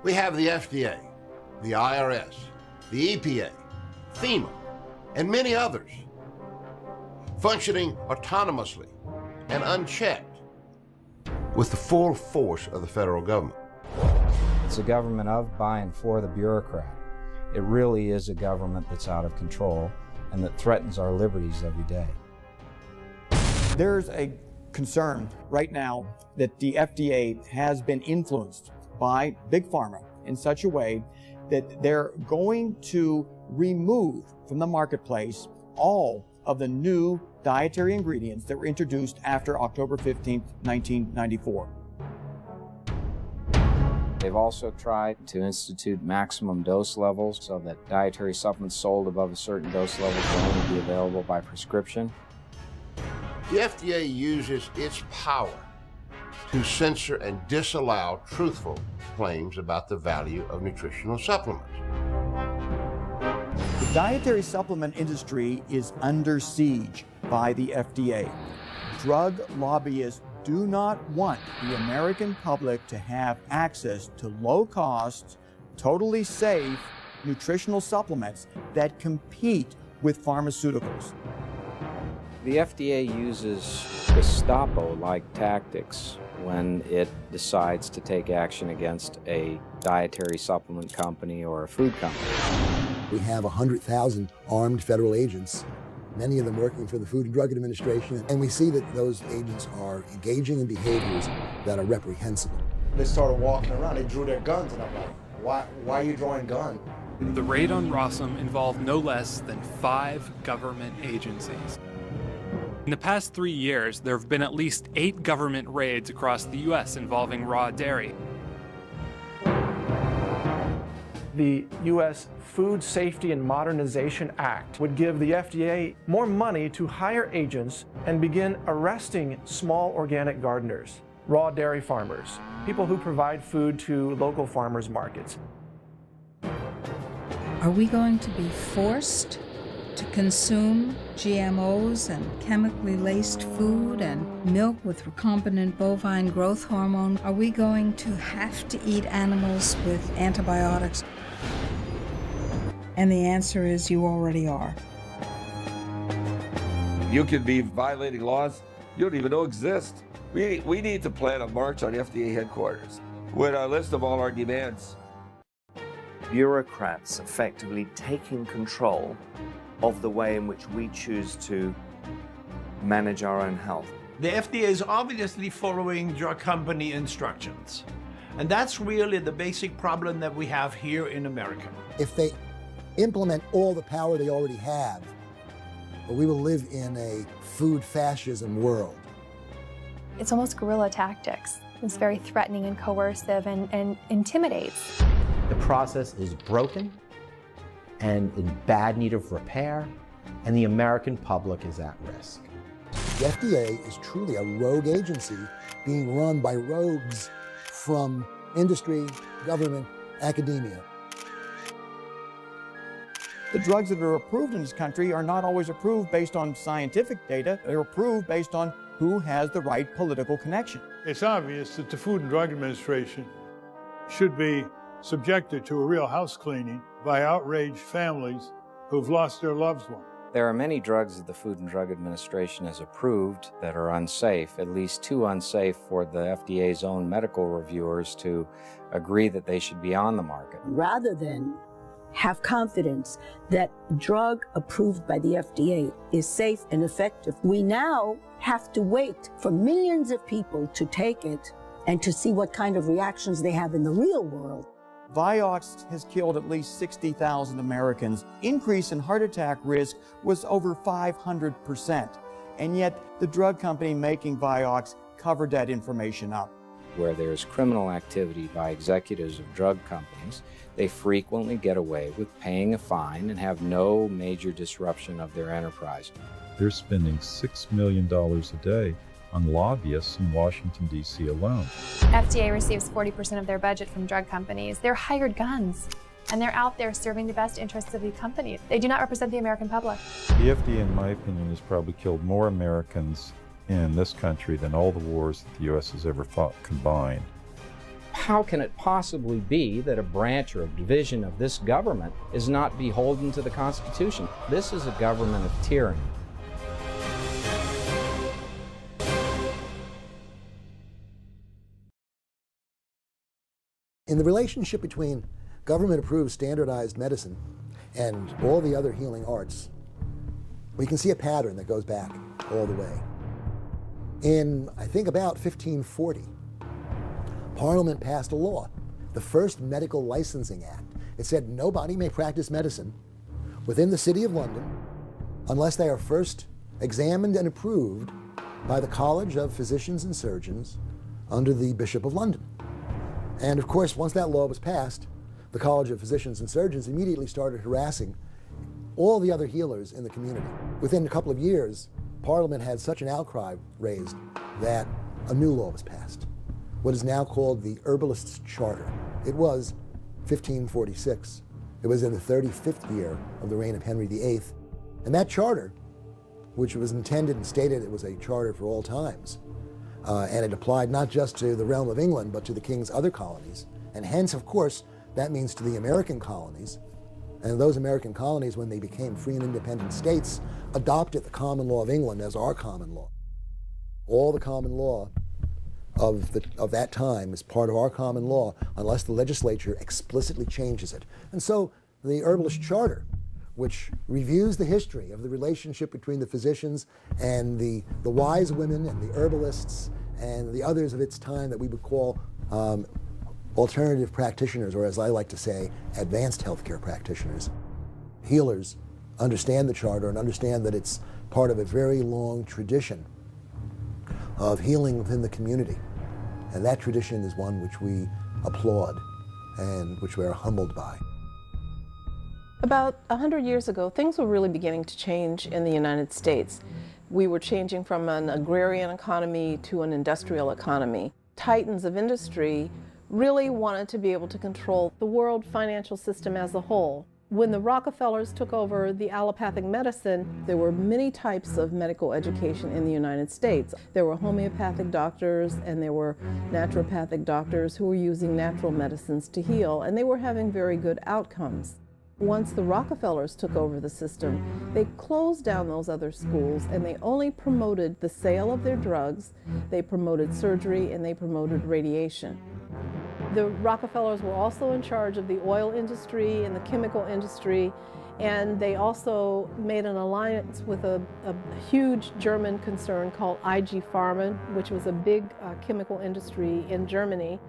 We have the FDA, the IRS, the EPA, FEMA, and many others, functioning autonomously and unchecked with the full force of the federal government. It's a government of, by, and for the bureaucrat. It really is a government that's out of control and that threatens our liberties every day. There's a concern right now that the FDA has been influenced by Big Pharma in such a way that they're going to remove from the marketplace all of the new dietary ingredients that were introduced after October 15, 1994. They've also tried to institute maximum dose levels so that dietary supplements sold above a certain dose level can only be available by prescription. The FDA uses its power to censor and disallow truthful claims about the value of nutritional supplements. The dietary supplement industry is under siege by the FDA. Drug lobbyists do not want the American public to have access to low-cost, totally safe nutritional supplements that compete with pharmaceuticals. The FDA uses Gestapo-like tactics when it decides to take action against a dietary supplement company or a food company. We have 100,000 armed federal agents, many of them working for the Food and Drug Administration, and we see that those agents are engaging in behaviors that are reprehensible. They started walking around, they drew their guns, and I'm like, why are you drawing guns? The raid on Rossum involved no less than 5 government agencies. In the past 3 years, there have been at least 8 government raids across the U.S. involving raw dairy. The U.S. Food Safety and Modernization Act would give the FDA more money to hire agents and begin arresting small organic gardeners, raw dairy farmers, people who provide food to local farmers markets. Are we going to be forced to consume GMOs and chemically laced food and milk with recombinant bovine growth hormone? Are we going to have to eat animals with antibiotics? And the answer is you already are. You could be violating laws you don't even know exist. We need to plan a march on FDA headquarters with a list of all our demands. Bureaucrats effectively taking control of the way in which we choose to manage our own health. The FDA is obviously following drug company instructions. And that's really the basic problem that we have here in America. If they implement all the power they already have, we will live in a food fascism world. It's almost guerrilla tactics. It's very threatening and coercive and intimidates. The process is broken and in bad need of repair, and the American public is at risk. The FDA is truly a rogue agency being run by rogues from industry, government, academia. The drugs that are approved in this country are not always approved based on scientific data. They're approved based on who has the right political connection. It's obvious that the Food and Drug Administration should be subjected to a real house cleaning by outraged families who've lost their loved one. There are many drugs that the Food and Drug Administration has approved that are unsafe, at least too unsafe for the FDA's own medical reviewers to agree that they should be on the market. Rather than have confidence that drug approved by the FDA is safe and effective, we now have to wait for millions of people to take it and to see what kind of reactions they have in the real world. Vioxx has killed at least 60,000 Americans. Increase in heart attack risk was over 500%. And yet the drug company making Vioxx covered that information up. Where there's criminal activity by executives of drug companies, they frequently get away with paying a fine and have no major disruption of their enterprise. They're spending $6 million a day on lobbyists in Washington, D.C. alone. FDA receives 40% of their budget from drug companies. They're hired guns, and they're out there serving the best interests of the company. They do not represent the American public. The FDA, in my opinion, has probably killed more Americans in this country than all the wars that the U.S. has ever fought combined. How can it possibly be that a branch or a division of this government is not beholden to the Constitution? This is a government of tyranny. In the relationship between government-approved standardized medicine and all the other healing arts, we can see a pattern that goes back all the way. In, I think, about 1540, Parliament passed a law, the first Medical Licensing Act. It said nobody may practice medicine within the City of London unless they are first examined and approved by the College of Physicians and Surgeons under the Bishop of London. And of course, once that law was passed, the College of Physicians and Surgeons immediately started harassing all the other healers in the community. Within a couple of years, Parliament had such an outcry raised that a new law was passed, what is now called the Herbalists' Charter. It was 1546. It was in the 35th year of the reign of Henry VIII. And that charter, which was intended and stated it was a charter for all times, and it applied not just to the realm of England, but to the king's other colonies. And hence, of course, that means to the American colonies. And those American colonies, when they became free and independent states, adopted the common law of England as our common law. All the common law of that time is part of our common law unless the legislature explicitly changes it. And so the Herbalist Charter, which reviews the history of the relationship between the physicians and the wise women and the herbalists and the others of its time that we would call alternative practitioners, or as I like to say, advanced healthcare practitioners. Healers understand the charter and understand that it's part of a very long tradition of healing within the community. And that tradition is one which we applaud and which we are humbled by. About 100 years ago, things were really beginning to change in the United States. We were changing from an agrarian economy to an industrial economy. Titans of industry really wanted to be able to control the world financial system as a whole. When the Rockefellers took over the allopathic medicine, there were many types of medical education in the United States. There were homeopathic doctors and there were naturopathic doctors who were using natural medicines to heal, and they were having very good outcomes. Once the Rockefellers took over the system, they closed down those other schools and they only promoted the sale of their drugs, they promoted surgery, and they promoted radiation. The Rockefellers were also in charge of the oil industry and the chemical industry, and they also made an alliance with a huge German concern called IG Farben, which was a big chemical industry in Germany.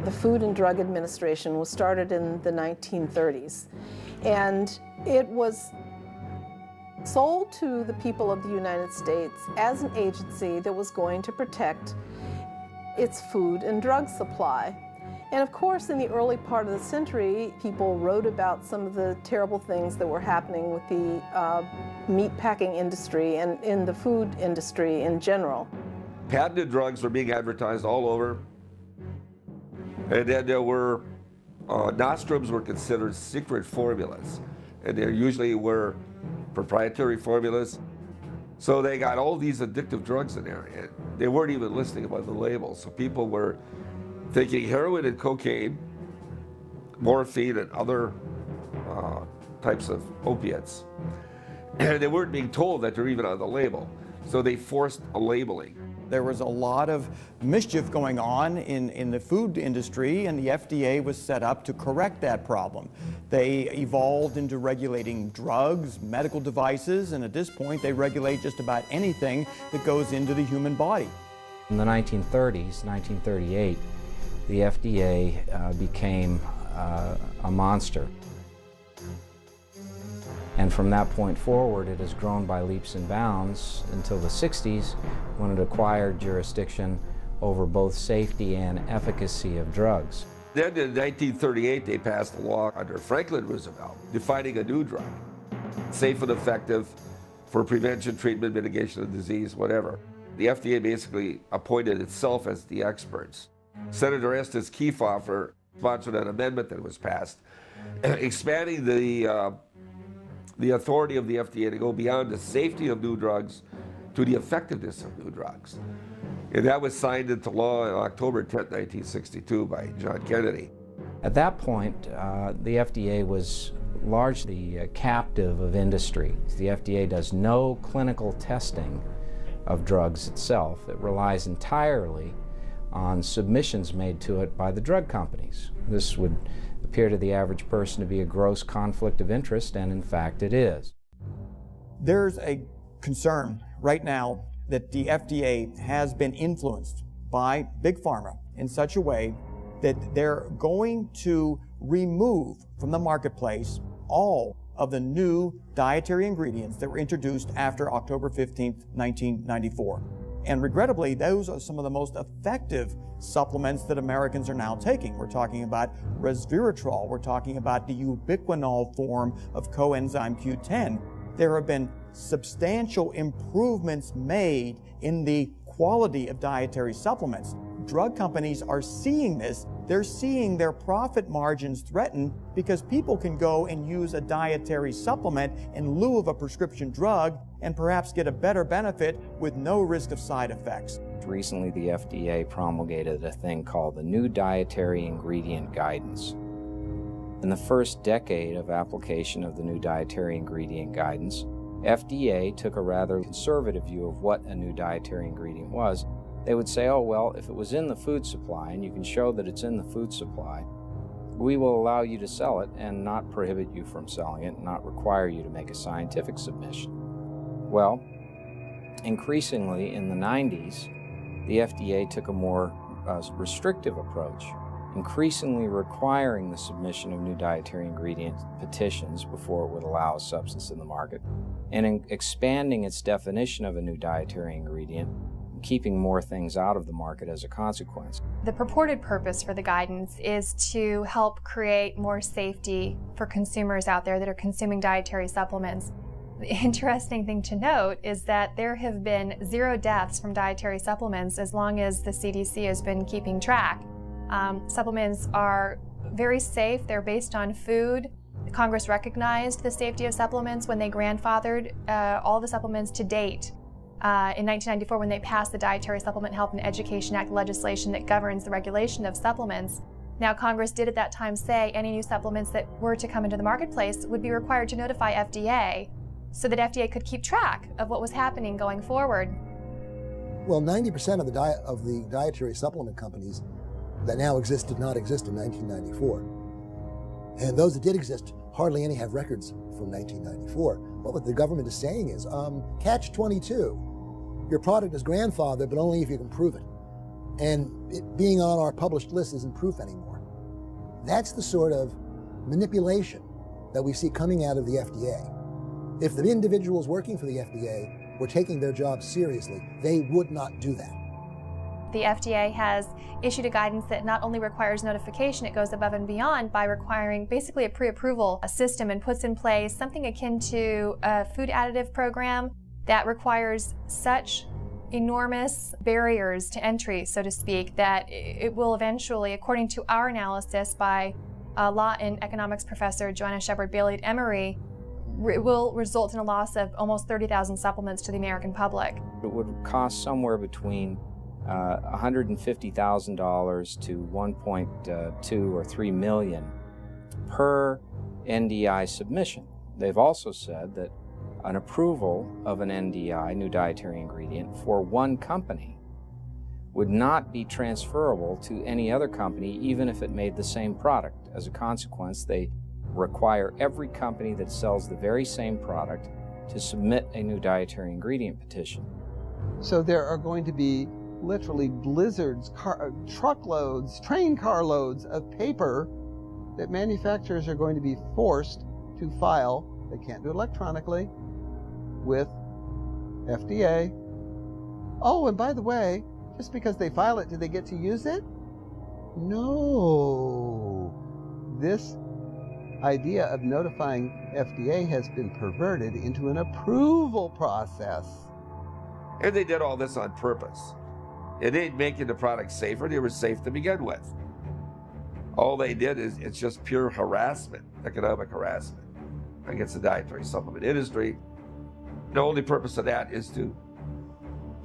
The Food and Drug Administration was started in the 1930s, and it was sold to the people of the United States as an agency that was going to protect its food and drug supply. And of course, in the early part of the century, people wrote about some of the terrible things that were happening with the meat packing industry and in the food industry in general. Patented drugs were being advertised all over. And then there were, nostrums were considered secret formulas. And there usually were proprietary formulas. So they got all these addictive drugs in there. And they weren't even listing them on the label. So people were taking heroin and cocaine, morphine and other types of opiates. And they weren't being told that they're even on the label. So they forced a labeling. There was a lot of mischief going on in the food industry, and the FDA was set up to correct that problem. They evolved into regulating drugs, medical devices, and at this point they regulate just about anything that goes into the human body. In the 1930s, 1938, the FDA became a monster. And from that point forward, it has grown by leaps and bounds until the 60s, when it acquired jurisdiction over both safety and efficacy of drugs. Then in 1938, they passed a law under Franklin Roosevelt defining a new drug, safe and effective for prevention, treatment, mitigation of disease, whatever. The FDA basically appointed itself as the experts. Senator Estes Kefauver sponsored an amendment that was passed, expanding the authority of the FDA to go beyond the safety of new drugs to the effectiveness of new drugs. And that was signed into law on October 10, 1962 by John Kennedy. At that point, the FDA was largely captive of industry. The FDA does no clinical testing of drugs itself. It relies entirely on submissions made to it by the drug companies. This would appear to the average person to be a gross conflict of interest, and in fact it is. There's a concern right now that the FDA has been influenced by Big Pharma in such a way that they're going to remove from the marketplace all of the new dietary ingredients that were introduced after October 15th, 1994. And regrettably, those are some of the most effective supplements that Americans are now taking. We're talking about resveratrol. We're talking about the ubiquinol form of coenzyme Q10. There have been substantial improvements made in the quality of dietary supplements. Drug companies are seeing this. They're seeing their profit margins threatened because people can go and use a dietary supplement in lieu of a prescription drug and perhaps get a better benefit with no risk of side effects. Recently, the FDA promulgated a thing called the New Dietary Ingredient Guidance. In the first decade of application of the New Dietary Ingredient Guidance, FDA took a rather conservative view of what a new dietary ingredient was. They would say, oh, well, if it was in the food supply and you can show that it's in the food supply, we will allow you to sell it and not prohibit you from selling it, and not require you to make a scientific submission. Well, increasingly in the 90s, the FDA took a more restrictive approach, increasingly requiring the submission of new dietary ingredient petitions before it would allow a substance in the market, and expanding its definition of a new dietary ingredient, keeping more things out of the market as a consequence. The purported purpose for the guidance is to help create more safety for consumers out there that are consuming dietary supplements. The interesting thing to note is that there have been 0 deaths from dietary supplements as long as the CDC has been keeping track. Supplements are very safe. They're based on food. Congress recognized the safety of supplements when they grandfathered all the supplements to date. In 1994, when they passed the Dietary Supplement Health and Education Act legislation that governs the regulation of supplements. Now, Congress did at that time say any new supplements that were to come into the marketplace would be required to notify FDA so that FDA could keep track of what was happening going forward. Well, 90% of the dietary supplement companies that now exist did not exist in 1994. And those that did exist, hardly any have records from 1994. But what the government is saying is, catch-22. Your product is grandfathered, but only if you can prove it. And it being on our published list isn't proof anymore. That's the sort of manipulation that we see coming out of the FDA. If the individuals working for the FDA were taking their jobs seriously, they would not do that. The FDA has issued a guidance that not only requires notification, it goes above and beyond by requiring basically a pre-approval system and puts in place something akin to a food additive program that requires such enormous barriers to entry, so to speak, that it will eventually, according to our analysis by law and economics professor Joanna Shepard-Bailey at Emory, it will result in a loss of almost 30,000 supplements to the American public. It would cost somewhere between $150,000 to $1.2 or $3 million per NDI submission. They've also said that an approval of an NDI, new dietary ingredient, for one company would not be transferable to any other company, even if it made the same product. As a consequence, they require every company that sells the very same product to submit a new dietary ingredient petition. So there are going to be literally blizzards, truckloads, train carloads of paper that manufacturers are going to be forced to file. They can't do it electronically with FDA. Oh, and by the way, just because they file it, do they get to use it? No. This idea of notifying FDA has been perverted into an approval process. And they did all this on purpose. It ain't making the product safer. They were safe to begin with. All they did is, it's just pure harassment, economic harassment against the dietary supplement industry. The only purpose of that is to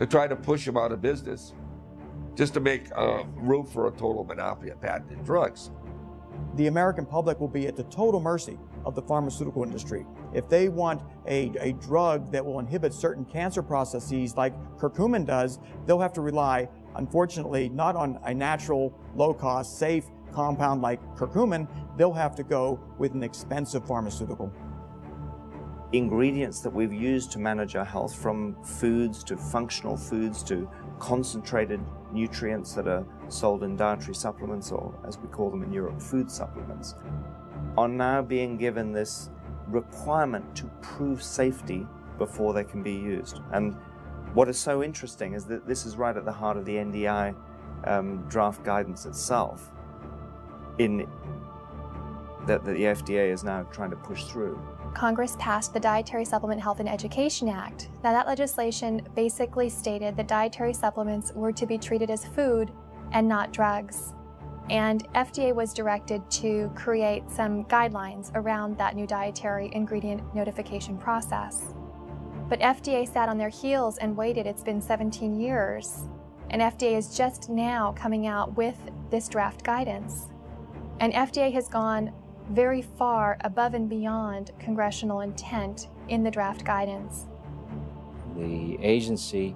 try to push them out of business just to make room for a total monopoly of patented drugs. The American public will be at the total mercy of the pharmaceutical industry. If they want a drug that will inhibit certain cancer processes like curcumin does, they'll have to rely, unfortunately, not on a natural, low-cost, safe compound like curcumin. They'll have to go with an expensive pharmaceutical. Ingredients that we've used to manage our health, from foods to functional foods to concentrated nutrients that are sold in dietary supplements, or as we call them in Europe, food supplements, are now being given this requirement to prove safety before they can be used. And what is so interesting is that this is right at the heart of the NDI draft guidance itself, that the FDA is now trying to push through. Congress passed the Dietary Supplement Health and Education Act. Now, that legislation basically stated that dietary supplements were to be treated as food and not drugs. And FDA was directed to create some guidelines around that new dietary ingredient notification process. But FDA sat on their heels and waited. It's been 17 years. And FDA is just now coming out with this draft guidance. And FDA has gone very far above and beyond congressional intent in the draft guidance. The agency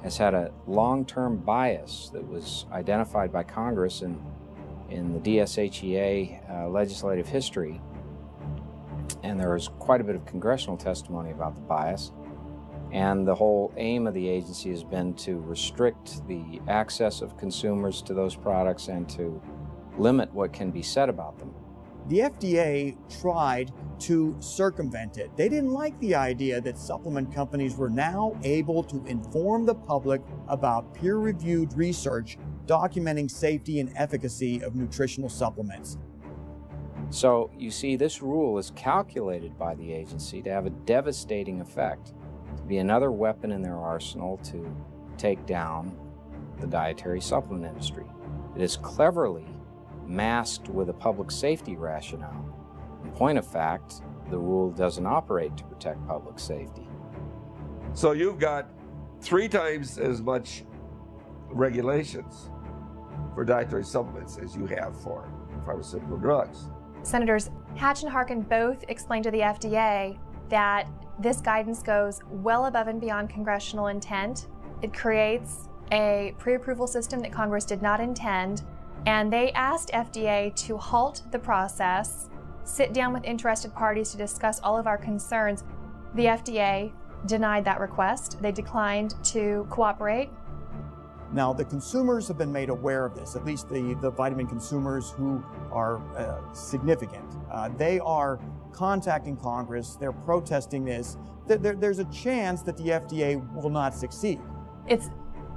has had a long-term bias that was identified by Congress in the DSHEA legislative history, and there was quite a bit of congressional testimony about the bias. And the whole aim of the agency has been to restrict the access of consumers to those products and to limit what can be said about them. The FDA tried to circumvent it. They didn't like the idea that supplement companies were now able to inform the public about peer-reviewed research documenting safety and efficacy of nutritional supplements. So you see, this rule is calculated by the agency to have a devastating effect, to be another weapon in their arsenal to take down the dietary supplement industry. It is cleverly masked with a public safety rationale. In point of fact, the rule doesn't operate to protect public safety. So you've got 3 times as much regulations for dietary supplements as you have for pharmaceutical drugs. Senators Hatch and Harkin both explained to the FDA that this guidance goes well above and beyond congressional intent. It creates a pre-approval system that Congress did not intend. And they asked FDA to halt the process, sit down with interested parties to discuss all of our concerns. The FDA denied that request. They declined to cooperate. Now, the consumers have been made aware of this, at least the vitamin consumers who are significant. They are contacting Congress. They're protesting this. There's a chance that the FDA will not succeed. It's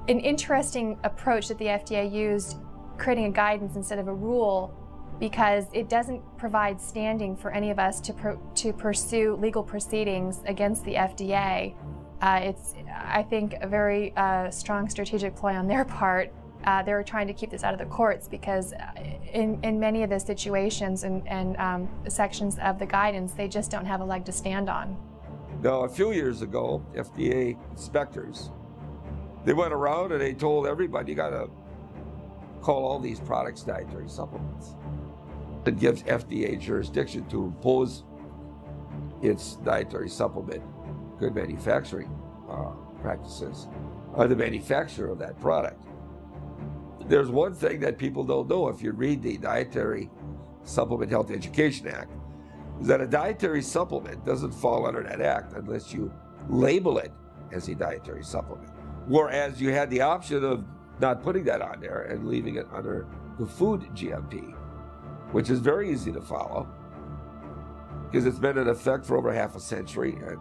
an interesting approach that the FDA used, creating a guidance instead of a rule, because it doesn't provide standing for any of us to pursue legal proceedings against the FDA. It's, I think, a very strong strategic ploy on their part. They're trying to keep this out of the courts because in many of the situations and sections of the guidance, they just don't have a leg to stand on. Now, a few years ago, FDA inspectors, they went around and they told everybody, you got to call all these products dietary supplements. It gives FDA jurisdiction to impose its dietary supplement good manufacturing practices on the manufacturer of that product. There's one thing that people don't know if you read the Dietary Supplement Health Education Act, is that a dietary supplement doesn't fall under that act unless you label it as a dietary supplement. Whereas you had the option of not putting that on there and leaving it under the food GMP, which is very easy to follow because it's been in effect for over half a century and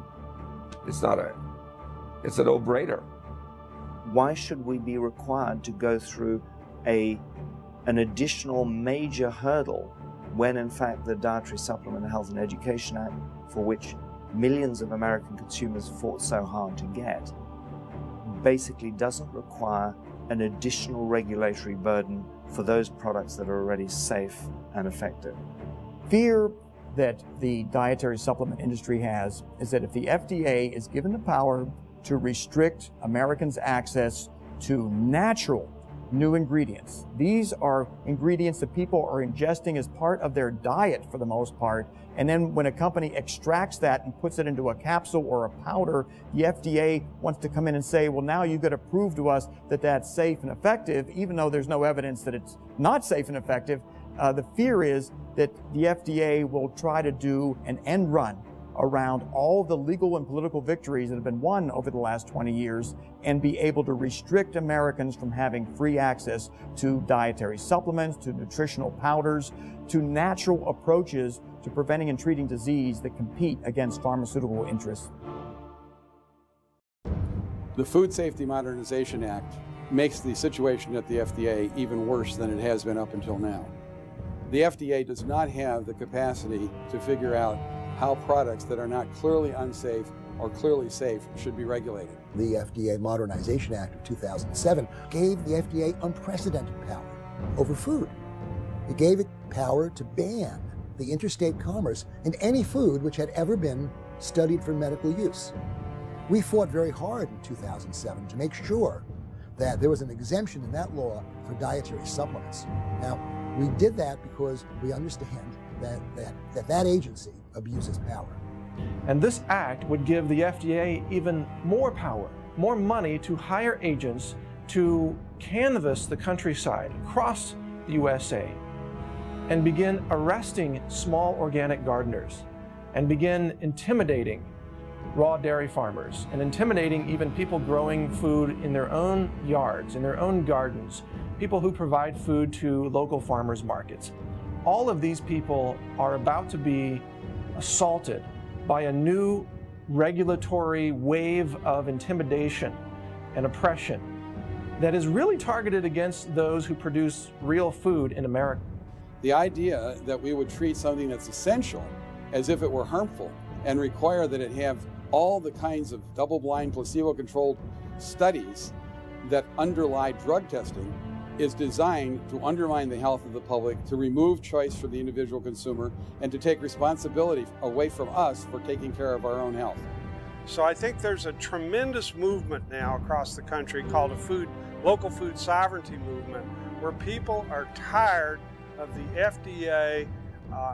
it's a no-brainer. Why should we be required to go through an additional major hurdle when in fact the Dietary Supplement Health and Education Act, for which millions of American consumers fought so hard to get, basically doesn't require an additional regulatory burden for those products that are already safe and effective? Fear that the dietary supplement industry has is that if the FDA is given the power to restrict Americans' access to natural new ingredients. These are ingredients that people are ingesting as part of their diet for the most part. And then when a company extracts that and puts it into a capsule or a powder, the FDA wants to come in and say, well, now you've got to prove to us that that's safe and effective, even though there's no evidence that it's not safe and effective. The fear is that the FDA will try to do an end run around all the legal and political victories that have been won over the last 20 years and be able to restrict Americans from having free access to dietary supplements, to nutritional powders, to natural approaches to preventing and treating disease that compete against pharmaceutical interests. The Food Safety Modernization Act makes the situation at the FDA even worse than it has been up until now. The FDA does not have the capacity to figure out how products that are not clearly unsafe or clearly safe should be regulated. The FDA Modernization Act of 2007 gave the FDA unprecedented power over food. It gave it power to ban the interstate commerce in any food which had ever been studied for medical use. We fought very hard in 2007 to make sure that there was an exemption in that law for dietary supplements. Now, we did that because we understand that agency abuses power. And this act would give the FDA even more power, more money to hire agents to canvass the countryside across the USA and begin arresting small organic gardeners and begin intimidating raw dairy farmers and intimidating even people growing food in their own yards, in their own gardens, people who provide food to local farmers markets. All of these people are about to be assaulted by a new regulatory wave of intimidation and oppression that is really targeted against those who produce real food in America. The idea that we would treat something that's essential as if it were harmful and require that it have all the kinds of double-blind, placebo-controlled studies that underlie drug testing is designed to undermine the health of the public, to remove choice from the individual consumer, and to take responsibility away from us for taking care of our own health. So I think there's a tremendous movement now across the country called a local food sovereignty movement, where people are tired of the FDA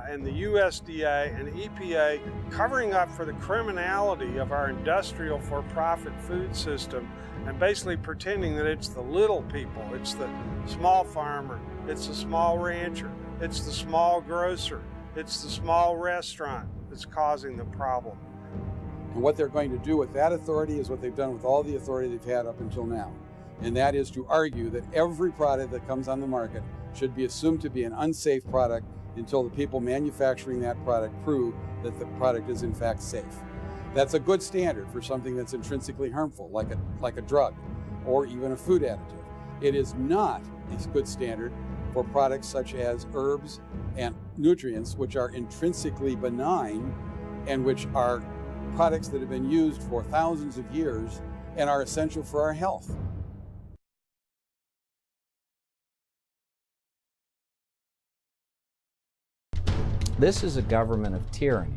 and the USDA and EPA covering up for the criminality of our industrial for-profit food system and basically pretending that it's the little people, it's the small farmer, it's the small rancher, it's the small grocer, it's the small restaurant that's causing the problem. And what they're going to do with that authority is what they've done with all the authority they've had up until now. And that is to argue that every product that comes on the market should be assumed to be an unsafe product until the people manufacturing that product prove that the product is in fact safe. That's a good standard for something that's intrinsically harmful, like a drug or even a food additive. It is not a good standard for products such as herbs and nutrients, which are intrinsically benign and which are products that have been used for thousands of years and are essential for our health. This is a government of tyranny.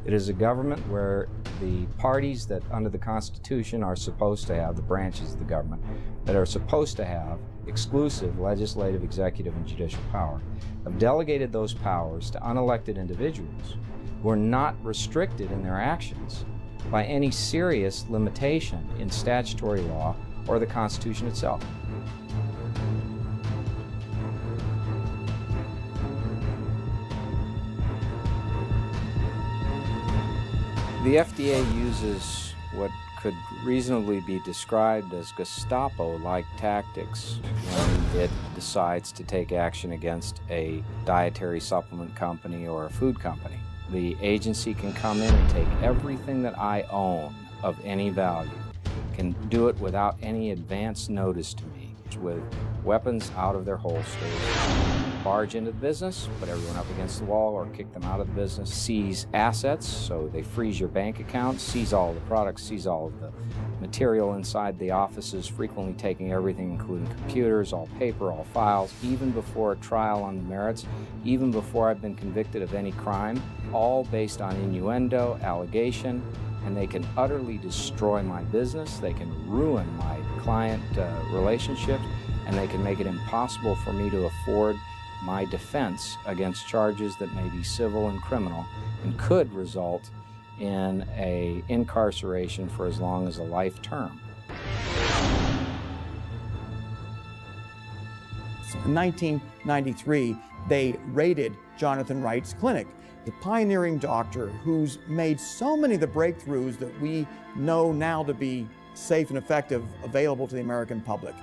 It is a government where the parties that under the Constitution are supposed to have, the branches of the government, that are supposed to have exclusive legislative, executive, and judicial power, have delegated those powers to unelected individuals who are not restricted in their actions by any serious limitation in statutory law or the Constitution itself. The FDA uses what could reasonably be described as Gestapo-like tactics when it decides to take action against a dietary supplement company or a food company. The agency can come in and take everything that I own of any value, can do it without any advance notice to me, with weapons out of their holsters, barge into the business, put everyone up against the wall or kick them out of the business, seize assets, so they freeze your bank account, seize all the products, seize all of the material inside the offices, frequently taking everything, including computers, all paper, all files, even before a trial on the merits, even before I've been convicted of any crime, all based on innuendo, allegation, and they can utterly destroy my business, they can ruin my client relationships, and they can make it impossible for me to afford my defense against charges that may be civil and criminal and could result in an incarceration for as long as a life term. In 1993, they raided Jonathan Wright's clinic, the pioneering doctor who's made so many of the breakthroughs that we know now to be safe and effective available to the American public.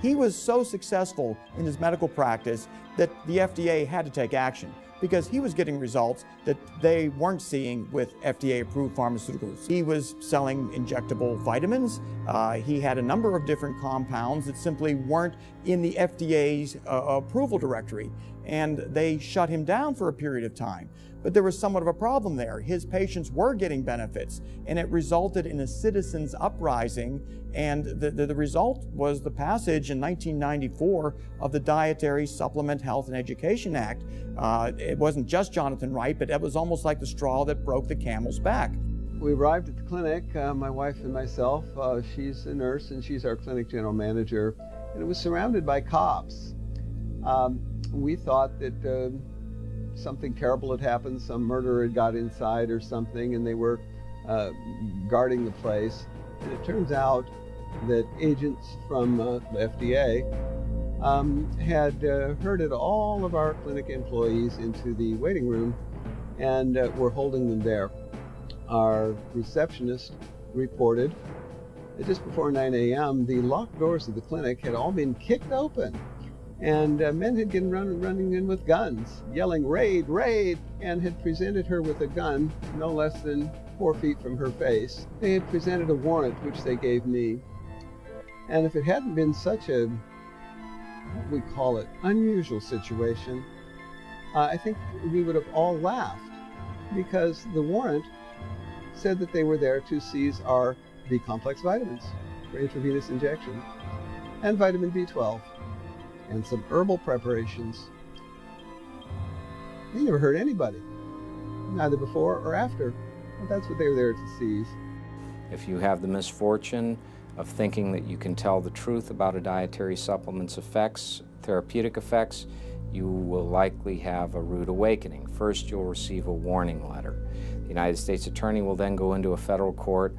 He was so successful in his medical practice that the FDA had to take action because he was getting results that they weren't seeing with FDA-approved pharmaceuticals. He was selling injectable vitamins. He had a number of different compounds that simply weren't in the FDA's approval directory, and they shut him down for a period of time. But there was somewhat of a problem there. His patients were getting benefits, and it resulted in a citizens' uprising, and the result was the passage in 1994 of the Dietary Supplement Health and Education Act. It wasn't just Jonathan Wright, but it was almost like the straw that broke the camel's back. We arrived at the clinic, my wife and myself. She's a nurse and she's our clinic general manager, and it was surrounded by cops. We thought that something terrible had happened, some murderer had got inside or something, and they were guarding the place. And it turns out that agents from the FDA had herded all of our clinic employees into the waiting room and were holding them there. Our receptionist reported that just before 9 a.m., the locked doors of the clinic had all been kicked open, and men had been running in with guns, yelling, "Raid, raid," and had presented her with a gun no less than 4 feet from her face. They had presented a warrant, which they gave me. And if it hadn't been such a, what we call it, unusual situation, I think we would have all laughed, because the warrant said that they were there to seize our B-complex vitamins for intravenous injection, and vitamin B12, and some herbal preparations. They never hurt anybody, neither before or after, but that's what they were there to seize. If you have the misfortune of thinking that you can tell the truth about a dietary supplement's effects, therapeutic effects, you will likely have a rude awakening. First, you'll receive a warning letter. The United States Attorney will then go into a federal court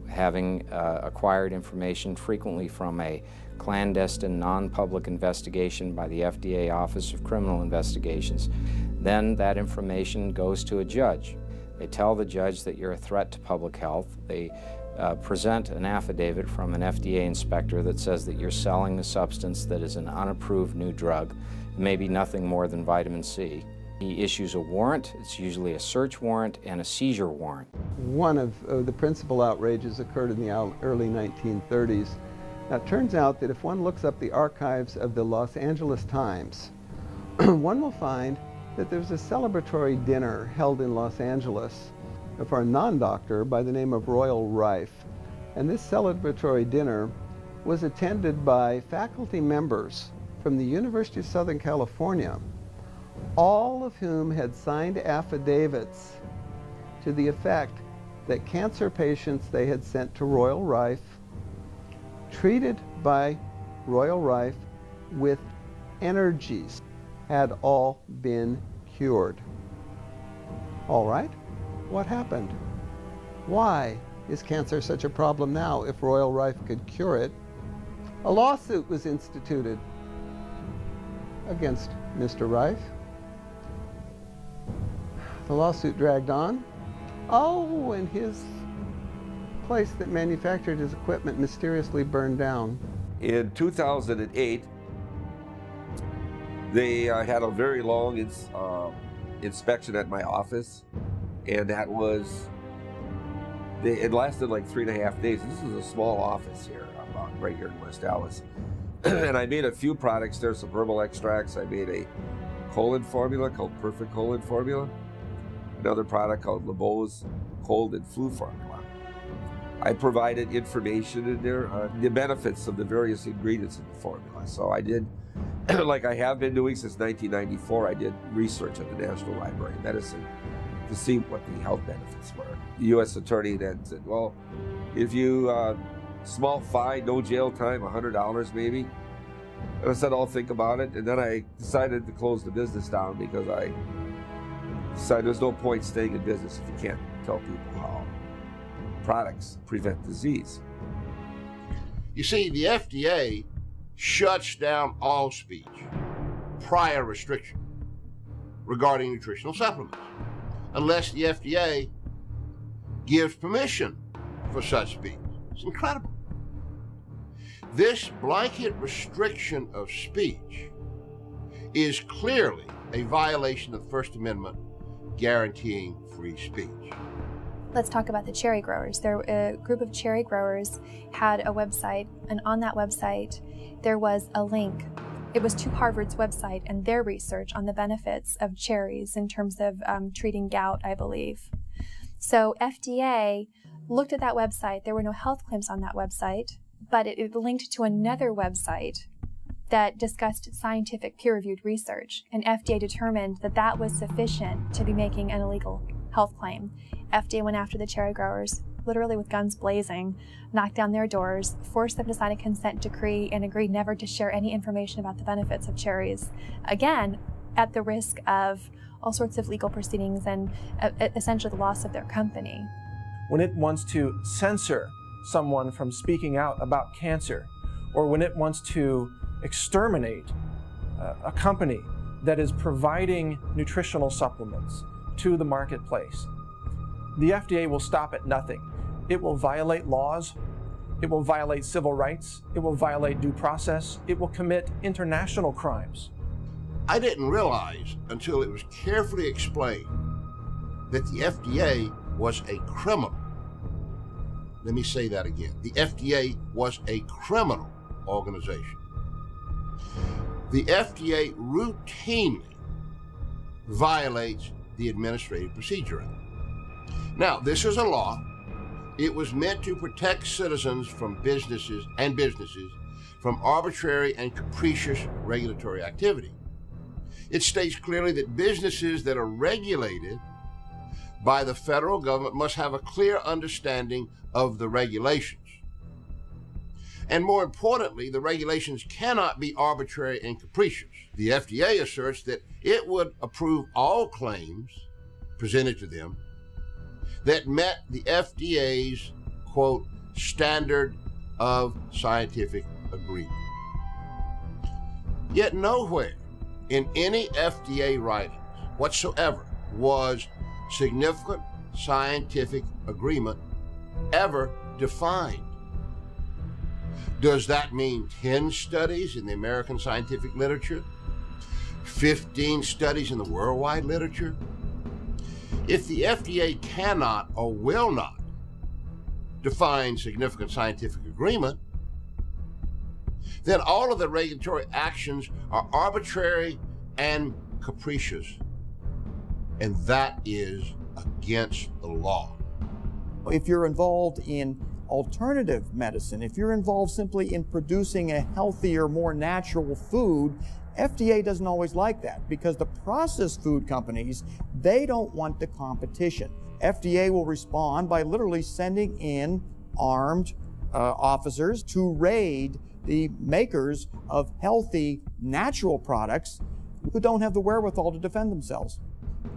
having acquired information frequently from a clandestine, non-public investigation by the FDA Office of Criminal Investigations. Then that information goes to a judge. They tell the judge that you're a threat to public health. They present an affidavit from an FDA inspector that says that you're selling a substance that is an unapproved new drug, maybe nothing more than vitamin C. He issues a warrant. It's usually a search warrant and a seizure warrant. One of the principal outrages occurred in the early 1930s. Now, it turns out that if one looks up the archives of the Los Angeles Times, one will find that there's a celebratory dinner held in Los Angeles for a non-doctor by the name of Royal Rife. And this celebratory dinner was attended by faculty members from the University of Southern California, all of whom had signed affidavits to the effect that cancer patients they had sent to Royal Rife, treated by Royal Rife with energies, had all been cured. All right, what happened? Why is cancer such a problem now if Royal Rife could cure it? A lawsuit was instituted against Mr. Rife. The lawsuit dragged on. Oh, and his place that manufactured his equipment mysteriously burned down. In 2008, they had a very long inspection at my office, and that was, it lasted like 3.5 days. This is a small office here, right here in West Dallas. And I made a few products there, some herbal extracts. I made a colon formula called Perfect Colon Formula, another product called LeBeau's Cold and Flu Formula. I provided information in there on the benefits of the various ingredients in the formula. So I did, like I have been doing since 1994, I did research at the National Library of Medicine to see what the health benefits were. The U.S. attorney then said, well, if you, small fine, no jail time, $100 maybe. And I said, I'll think about it. And then I decided to close the business down because I decided there's no point staying in business if you can't tell people how products prevent disease. You see, the FDA shuts down all speech prior restriction regarding nutritional supplements, unless the FDA gives permission for such speech. It's incredible. This blanket restriction of speech is clearly a violation of the First Amendment guaranteeing free speech. Let's talk about the cherry growers. A group of cherry growers had a website, and on that website there was a link. It was to Harvard's website and their research on the benefits of cherries in terms of treating gout, I believe. So FDA looked at that website. There were no health claims on that website, but it linked to another website that discussed scientific peer-reviewed research, and FDA determined that that was sufficient to be making an illegal health claim. FDA went after the cherry growers, literally with guns blazing, knocked down their doors, forced them to sign a consent decree, and agreed never to share any information about the benefits of cherries, again, at the risk of all sorts of legal proceedings and essentially the loss of their company. When it wants to censor someone from speaking out about cancer, or when it wants to exterminate a company that is providing nutritional supplements to the marketplace, the FDA will stop at nothing. It will violate laws, it will violate civil rights, it will violate due process, it will commit international crimes. I didn't realize until it was carefully explained that the FDA was a criminal. Let me say that again. The FDA was a criminal organization. The FDA routinely violates the Administrative Procedure Act. Now, this is a law. It was meant to protect citizens from businesses from arbitrary and capricious regulatory activity. It states clearly that businesses that are regulated by the federal government must have a clear understanding of the regulations. And more importantly, the regulations cannot be arbitrary and capricious. The FDA asserts that it would approve all claims presented to them that met the FDA's, quote, standard of scientific agreement. Yet nowhere in any FDA writings whatsoever was significant scientific agreement ever defined. Does that mean 10 studies in the American scientific literature? 15 studies in the worldwide literature? If the FDA cannot or will not define significant scientific agreement, then all of the regulatory actions are arbitrary and capricious. And that is against the law. If you're involved in alternative medicine, if you're involved simply in producing a healthier, more natural food, FDA doesn't always like that because the processed food companies, they don't want the competition. FDA will respond by literally sending in armed officers to raid the makers of healthy, natural products who don't have the wherewithal to defend themselves.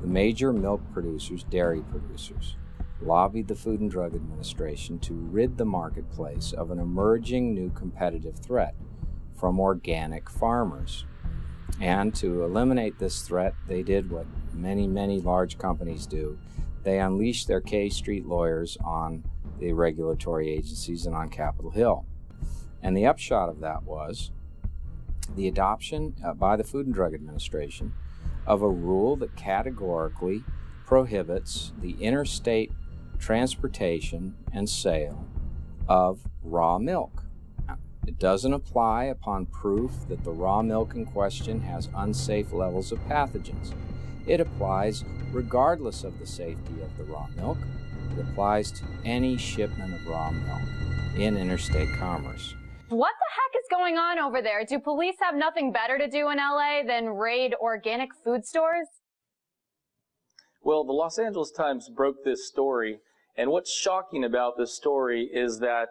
The major milk producers, dairy producers, lobbied the Food and Drug Administration to rid the marketplace of an emerging new competitive threat from organic farmers. And to eliminate this threat, they did what many, many large companies do. They unleashed their K Street lawyers on the regulatory agencies and on Capitol Hill. And the upshot of that was the adoption by the Food and Drug Administration of a rule that categorically prohibits the interstate transportation and sale of raw milk. It doesn't apply upon proof that the raw milk in question has unsafe levels of pathogens. It applies regardless of the safety of the raw milk. It applies to any shipment of raw milk in interstate commerce. What the heck is going on over there? Do police have nothing better to do in LA than raid organic food stores? Well, the Los Angeles Times broke this story, and what's shocking about this story is that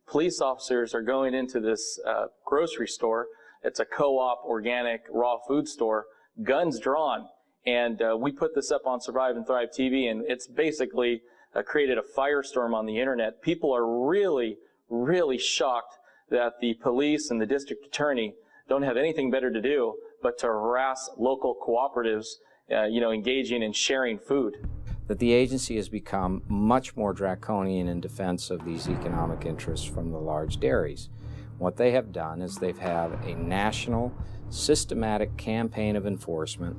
police officers are going into this grocery store. It's a co-op organic raw food store, guns drawn. And we put this up on Survive and Thrive TV, and it's basically created a firestorm on the internet. People are really, really shocked that the police and the district attorney don't have anything better to do but to harass local cooperatives, engaging in sharing food. That the agency has become much more draconian in defense of these economic interests from the large dairies. What they have done is they've had a national, systematic campaign of enforcement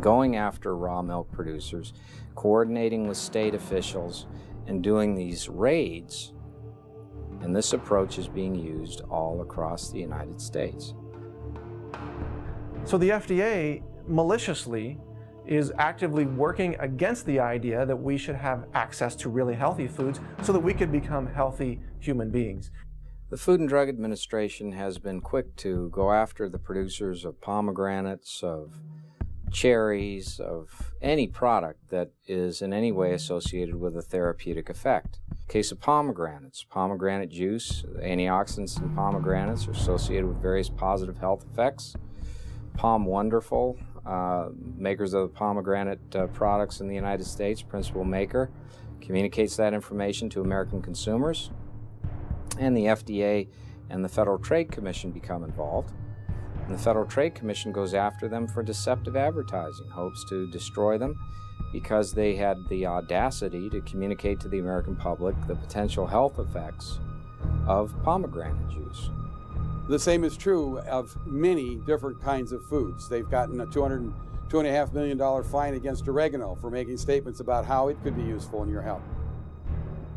going after raw milk producers, coordinating with state officials, and doing these raids. And this approach is being used all across the United States. So the FDA maliciously is actively working against the idea that we should have access to really healthy foods so that we could become healthy human beings. The Food and Drug Administration has been quick to go after the producers of pomegranates, of cherries, of any product that is in any way associated with a therapeutic effect. In the case of pomegranates, pomegranate juice, antioxidants in pomegranates are associated with various positive health effects. Palm Wonderful, makers of the pomegranate products in the United States, principal maker, communicates that information to American consumers. And the FDA and the Federal Trade Commission become involved. And the Federal Trade Commission goes after them for deceptive advertising, hopes to destroy them because they had the audacity to communicate to the American public the potential health effects of pomegranate juice. The same is true of many different kinds of foods. They've gotten a $2.5 million fine against oregano for making statements about how it could be useful in your health.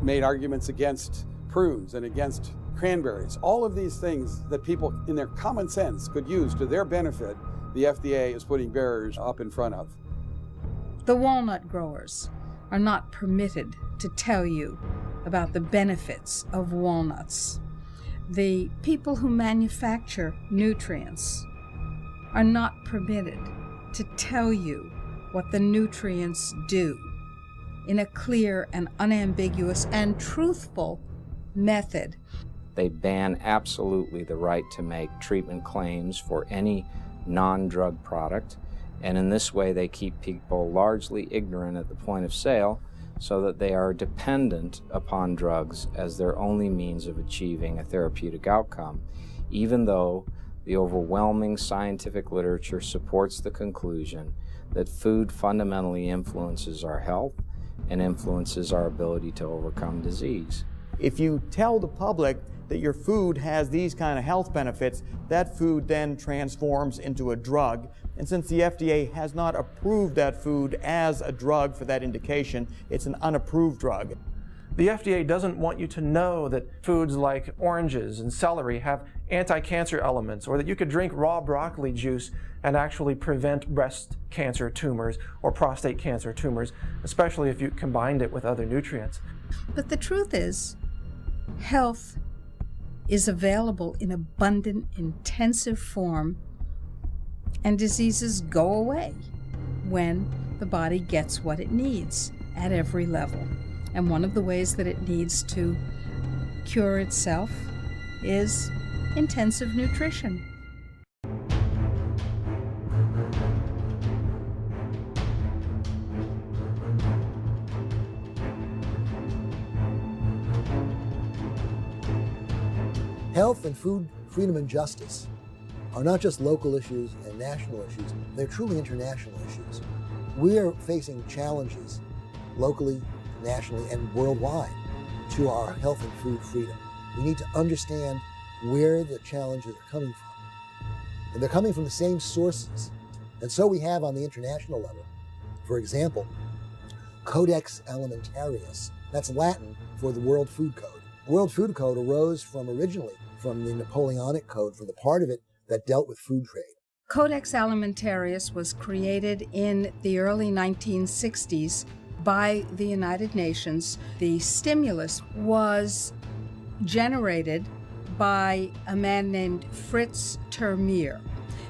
Made arguments against prunes and against cranberries. All of these things that people in their common sense could use to their benefit, the FDA is putting barriers up in front of. The walnut growers are not permitted to tell you about the benefits of walnuts. The people who manufacture nutrients are not permitted to tell you what the nutrients do in a clear and unambiguous and truthful method. They ban absolutely the right to make treatment claims for any non-drug product, and in this way they keep people largely ignorant at the point of sale so that they are dependent upon drugs as their only means of achieving a therapeutic outcome, even though the overwhelming scientific literature supports the conclusion that food fundamentally influences our health and influences our ability to overcome disease. If you tell the public that your food has these kind of health benefits, that food then transforms into a drug. And since the FDA has not approved that food as a drug for that indication, it's an unapproved drug. The FDA doesn't want you to know that foods like oranges and celery have anti-cancer elements, or that you could drink raw broccoli juice and actually prevent breast cancer tumors or prostate cancer tumors, especially if you combined it with other nutrients. But the truth is, health is available in abundant, intensive form, and diseases go away when the body gets what it needs at every level. And one of the ways that it needs to cure itself is intensive nutrition. Health and food freedom and justice are not just local issues and national issues, they're truly international issues. We are facing challenges locally, nationally, and worldwide to our health and food freedom. We need to understand where the challenges are coming from. And they're coming from the same sources. And so we have on the international level, for example, Codex Alimentarius. That's Latin for the World Food Code. The World Food Code arose originally from the Napoleonic Code, for the part of it that dealt with food trade. Codex Alimentarius was created in the early 1960s by the United Nations. The stimulus was generated by a man named Fritz Termeer.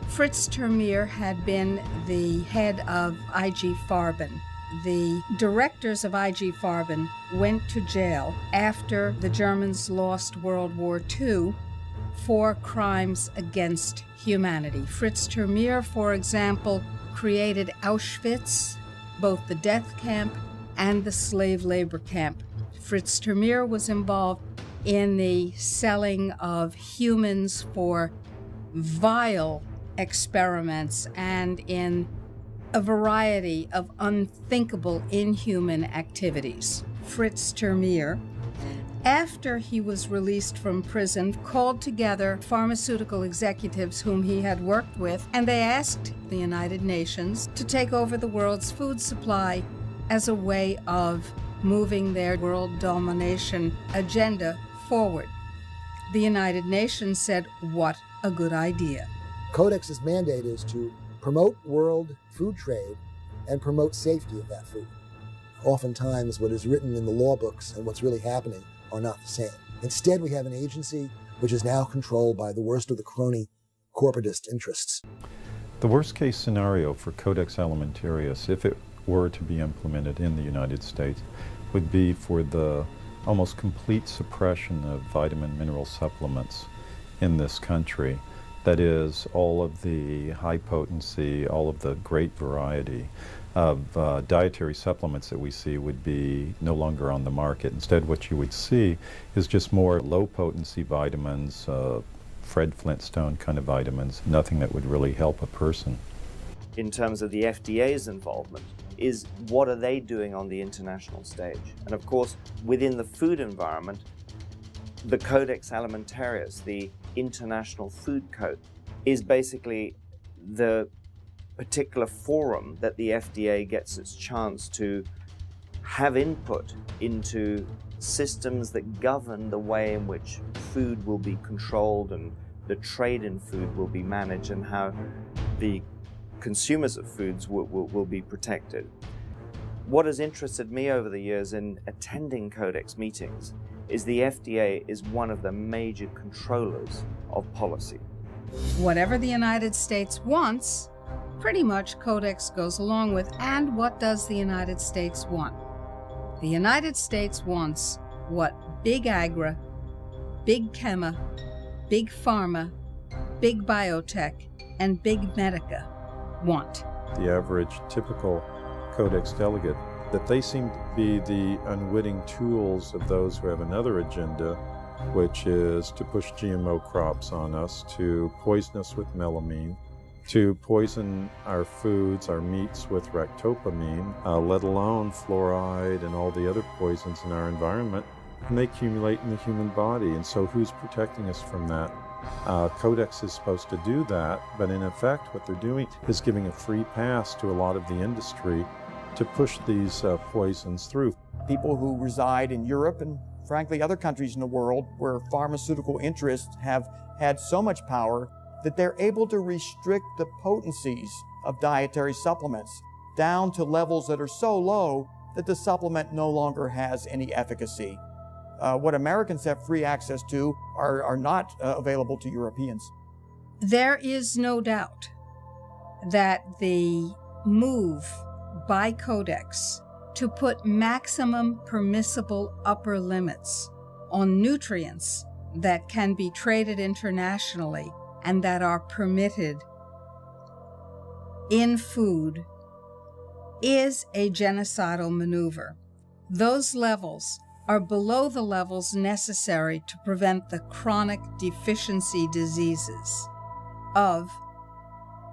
Fritz Termeer had been the head of IG Farben The directors of IG Farben went to jail after the Germans lost World War II for crimes against humanity. Fritz Termeer, for example, created Auschwitz, both the death camp and the slave labor camp. Fritz Termeer was involved in the selling of humans for vile experiments and in a variety of unthinkable, inhuman activities. Fritz Termeer, after he was released from prison, called together pharmaceutical executives whom he had worked with, and they asked the United Nations to take over the world's food supply as a way of moving their world domination agenda forward. The United Nations said, "What a good idea." Codex's mandate is to promote world food trade and promote safety of that food. Oftentimes, what is written in the law books and what's really happening are not the same. Instead, we have an agency which is now controlled by the worst of the crony corporatist interests. The worst case scenario for Codex Alimentarius, if it were to be implemented in the United States, would be for the almost complete suppression of vitamin mineral supplements in this country. That is, all of the high potency, all of the great variety of dietary supplements that we see would be no longer on the market. Instead, what you would see is just more low potency vitamins, Fred Flintstone kind of vitamins, nothing that would really help a person. In terms of the FDA's involvement, is what are they doing on the international stage? And of course, within the food environment, the Codex Alimentarius, the International Food Code, is basically the particular forum that the FDA gets its chance to have input into systems that govern the way in which food will be controlled and the trade in food will be managed and how the consumers of foods will be protected. What has interested me over the years in attending Codex meetings is the FDA is one of the major controllers of policy. Whatever the United States wants, pretty much Codex goes along with. And what does the United States want? The United States wants what Big Agra, Big Chema, Big Pharma, Big Biotech, and Big Medica want. The average typical Codex delegate, that they seem to be the unwitting tools of those who have another agenda, which is to push GMO crops on us, to poison us with melamine, to poison our foods, our meats with ractopamine, let alone fluoride and all the other poisons in our environment, and they accumulate in the human body. And so who's protecting us from that? Codex is supposed to do that, but in effect what they're doing is giving a free pass to a lot of the industry to push these poisons through. People who reside in Europe and frankly other countries in the world where pharmaceutical interests have had so much power that they're able to restrict the potencies of dietary supplements down to levels that are so low that the supplement no longer has any efficacy. What Americans have free access to are not available to Europeans. There is no doubt that the move by Codex to put maximum permissible upper limits on nutrients that can be traded internationally and that are permitted in food is a genocidal maneuver. Those levels are below the levels necessary to prevent the chronic deficiency diseases of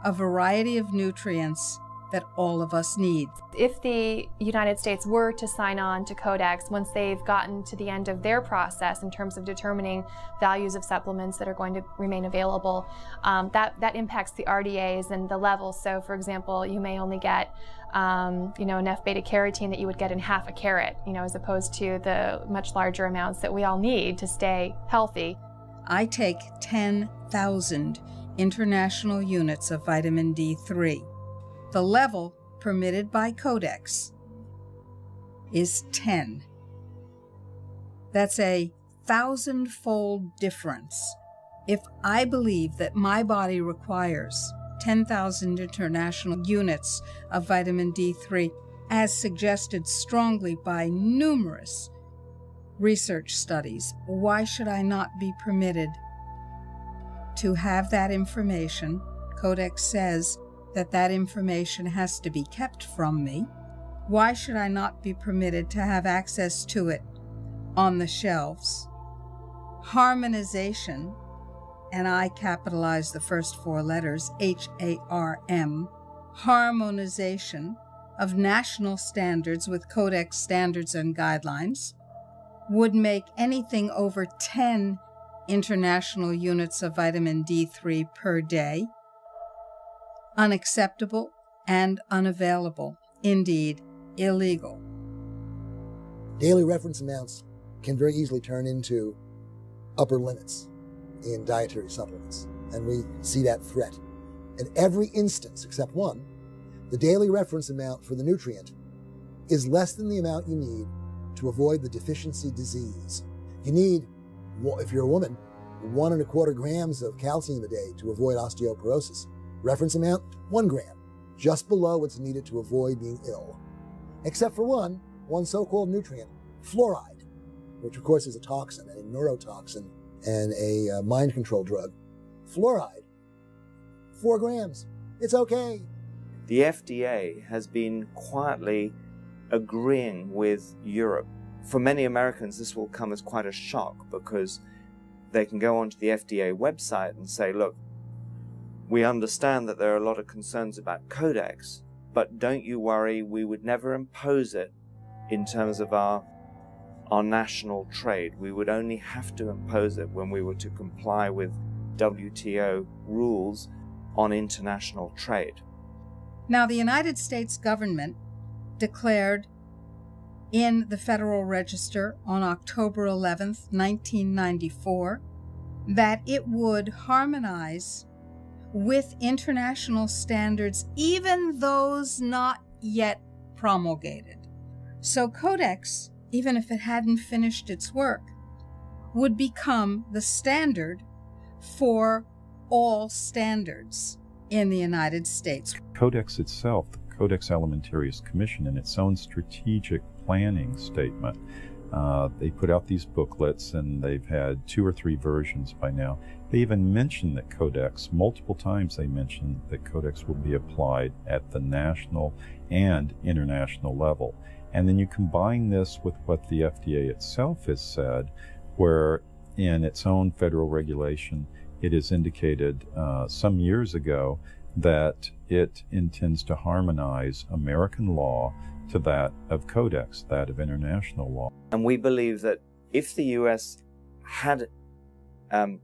a variety of nutrients that all of us need. If the United States were to sign on to Codex, once they've gotten to the end of their process in terms of determining values of supplements that are going to remain available, that impacts the RDAs and the levels. So for example, you may only get enough beta carotene that you would get in half a carrot, as opposed to the much larger amounts that we all need to stay healthy. I take 10,000 international units of vitamin D3. The level permitted by Codex is 10. That's a 1,000-fold difference. If I believe that my body requires 10,000 international units of vitamin D3, as suggested strongly by numerous research studies. Why should I not be permitted to have that information? Codex says that that information has to be kept from me. Why should I not be permitted to have access to it on the shelves? Harmonization, and I capitalize the first four letters, HARM, harmonization of national standards with Codex standards and guidelines would make anything over 10 international units of vitamin D3 per day unacceptable and unavailable, indeed illegal. Daily reference amounts can very easily turn into upper limits in dietary supplements, and we see that threat. In every instance except one, the daily reference amount for the nutrient is less than the amount you need to avoid the deficiency disease. You need, if you're a woman, 1.25 grams of calcium a day to avoid osteoporosis. Reference amount, 1 gram, just below what's needed to avoid being ill. Except for one so-called nutrient, fluoride, which of course is a toxin, a neurotoxin, and a mind control drug. Fluoride, 4 grams, it's okay. The FDA has been quietly agreeing with Europe. For many Americans, this will come as quite a shock because they can go onto the FDA website and say, look, we understand that there are a lot of concerns about Codex, but don't you worry, we would never impose it in terms of our national trade. We would only have to impose it when we were to comply with WTO rules on international trade. Now, the United States government declared in the Federal Register on October 11th, 1994, that it would harmonize with international standards, even those not yet promulgated. So Codex, even if it hadn't finished its work, would become the standard for all standards in the United States. Codex itself, the Codex Alimentarius Commission, in its own strategic planning statement, they put out these booklets, and they've had 2 or 3 versions by now. They even mention that Codex, multiple times they mention that Codex will be applied at the national and international level. And then you combine this with what the FDA itself has said, where in its own federal regulation, it is indicated some years ago that it intends to harmonize American law to that of Codex, that of international law. And we believe that if the US had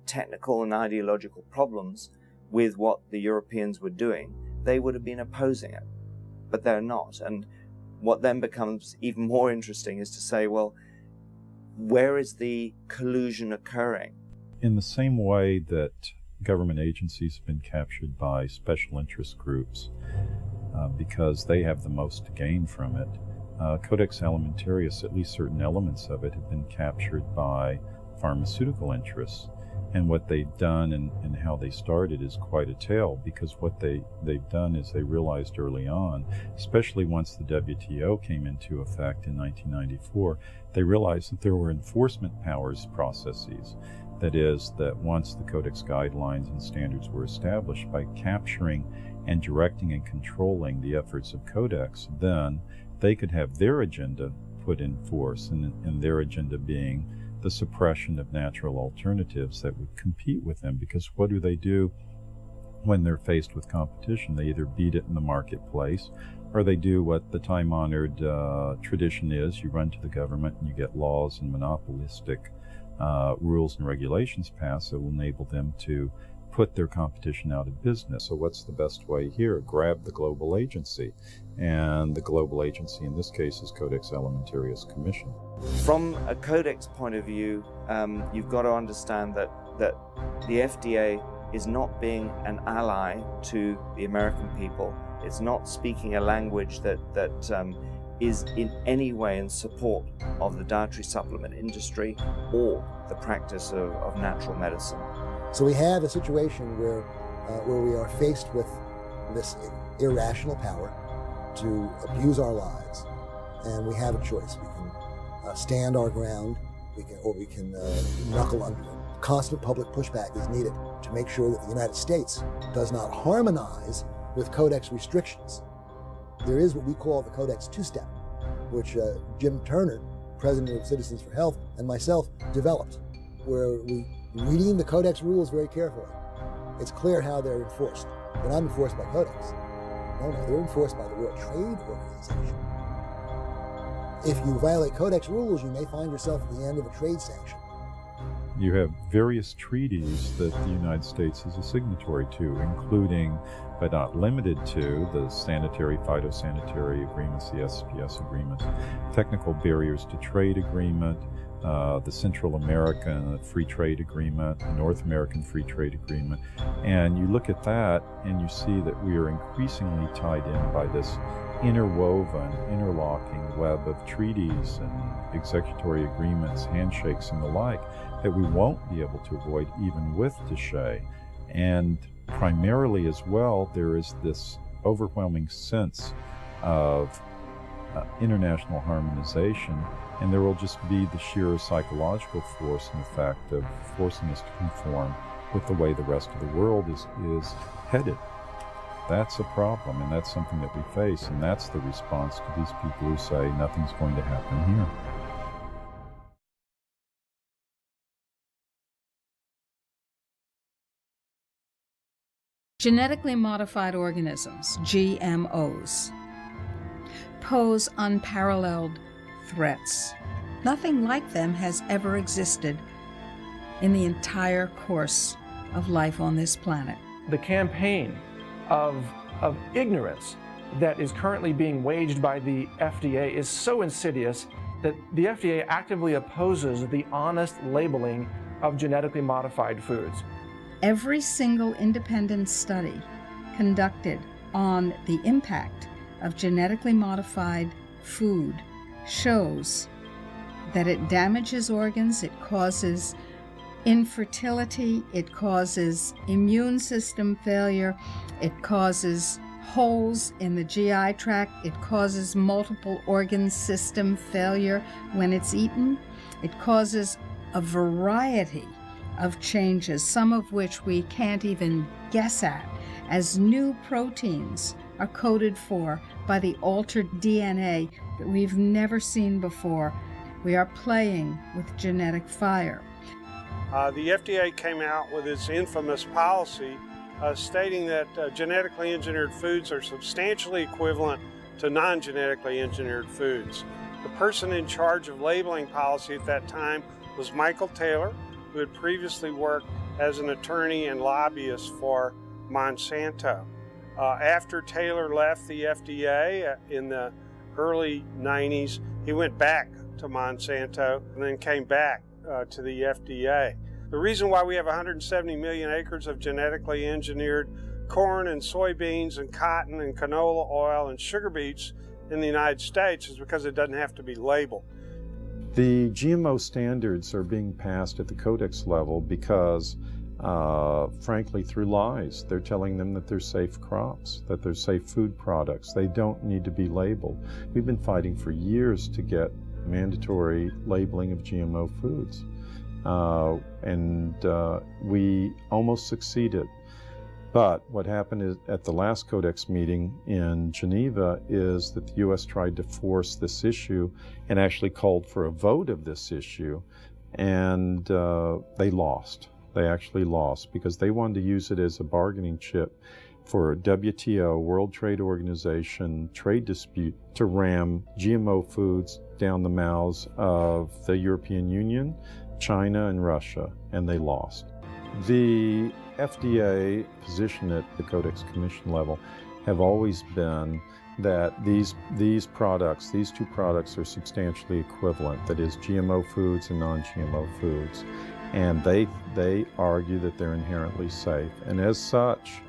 technical and ideological problems with what the Europeans were doing, they would have been opposing it. But they're not. And what then becomes even more interesting is to say, well, where is the collusion occurring? In the same way that government agencies have been captured by special interest groups because they have the most to gain from it, Codex Alimentarius, at least certain elements of it, have been captured by pharmaceutical interests. And what they've done and how they started is quite a tale, because what they've done is they realized early on, especially once the WTO came into effect in 1994, they realized that there were enforcement powers processes. That is, that once the Codex guidelines and standards were established, by capturing and directing and controlling the efforts of Codex, then they could have their agenda put in force, and their agenda being the suppression of natural alternatives that would compete with them. Because what do when they're faced with competition? They either beat it in the marketplace, or they do what the time-honored tradition is. You run to the government and you get laws and monopolistic rules and regulations passed that will enable them to put their competition out of business. So what's the best way here? Grab the global agency. And the global agency in this case is Codex Alimentarius Commission. From a Codex point of view, you've got to understand that the FDA is not being an ally to the American people. It's not speaking a language that is in any way in support of the dietary supplement industry or the practice of natural medicine. So we have a situation where we are faced with this irrational power to abuse our lives, and we have a choice. We can stand our ground, we can knuckle under it. Constant public pushback is needed to make sure that the United States does not harmonize with Codex restrictions. There is what we call the Codex two-step, which Jim Turner, president of Citizens for Health, and myself developed, where we reading the Codex rules very carefully. It's clear how they're enforced. They're not enforced by Codex. No, they're enforced by the World Trade Organization. If you violate Codex rules, you may find yourself at the end of a trade sanction. You have various treaties that the United States is a signatory to, including, but not limited to, the sanitary, phytosanitary agreements, the SPS agreements, technical barriers to trade agreement, the Central American Free Trade Agreement, the North American Free Trade Agreement. And you look at that and you see that we are increasingly tied in by this interwoven, interlocking web of treaties and executory agreements, handshakes and the like, that we won't be able to avoid even with DSHEA. And primarily as well, there is this overwhelming sense of international harmonization, and there will just be the sheer psychological force and effect of forcing us to conform with the way the rest of the world is headed. That's a problem, and that's something that we face, and that's the response to these people who say nothing's going to happen here. Genetically modified organisms, GMOs, pose unparalleled threats. Nothing like them has ever existed in the entire course of life on this planet. The campaign of ignorance that is currently being waged by the FDA is so insidious that the FDA actively opposes the honest labeling of genetically modified foods. Every single independent study conducted on the impact of genetically modified food shows that it damages organs, it causes infertility, it causes immune system failure, it causes holes in the GI tract, it causes multiple organ system failure when it's eaten, it causes a variety of changes, some of which we can't even guess at, as new proteins are coded for by the altered DNA that we've never seen before. We are playing with genetic fire. The FDA came out with its infamous policy stating that genetically engineered foods are substantially equivalent to non-genetically engineered foods. The person in charge of labeling policy at that time was Michael Taylor, who had previously worked as an attorney and lobbyist for Monsanto. After Taylor left the FDA in the early 90s, he went back to Monsanto and then came back to the FDA. The reason why we have 170 million acres of genetically engineered corn and soybeans and cotton and canola oil and sugar beets in the United States is because it doesn't have to be labeled. The GMO standards are being passed at the Codex level because, frankly, through lies. They're telling them that they're safe crops, that they're safe food products. They don't need to be labeled. We've been fighting for years to get mandatory labeling of GMO foods, and we almost succeeded. But what happened is, at the last Codex meeting in Geneva, is that the U.S. tried to force this issue and actually called for a vote of this issue, and they lost. They actually lost because they wanted to use it as a bargaining chip for WTO, World Trade Organization, trade dispute to ram GMO foods down the mouths of the European Union, China, and Russia, and they lost. The FDA position at the Codex Commission level have always been that these two products are substantially equivalent, that is GMO foods and non-GMO foods. And they argue that they're inherently safe. And as such,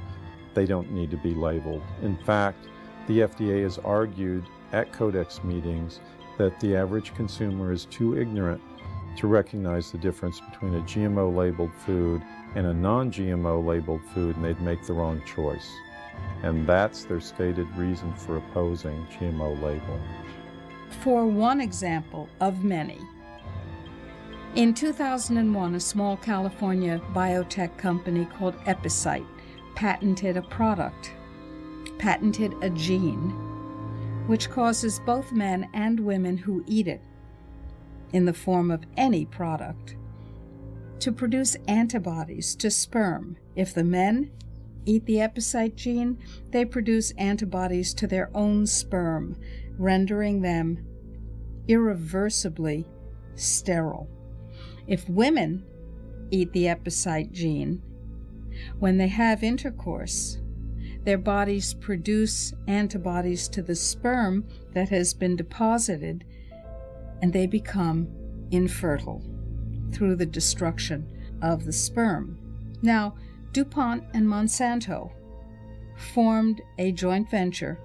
they don't need to be labeled. In fact, the FDA has argued at Codex meetings that the average consumer is too ignorant to recognize the difference between a GMO labeled food and a non-GMO labeled food, and they'd make the wrong choice. And that's their stated reason for opposing GMO labeling. For one example of many, in 2001, a small California biotech company called Epicite patented a product, patented a gene, which causes both men and women who eat it, in the form of any product, to produce antibodies to sperm. If the men eat the Epicite gene, they produce antibodies to their own sperm, rendering them irreversibly sterile. If women eat the Epicite gene, when they have intercourse, their bodies produce antibodies to the sperm that has been deposited, and they become infertile through the destruction of the sperm. Now, DuPont and Monsanto formed a joint venture,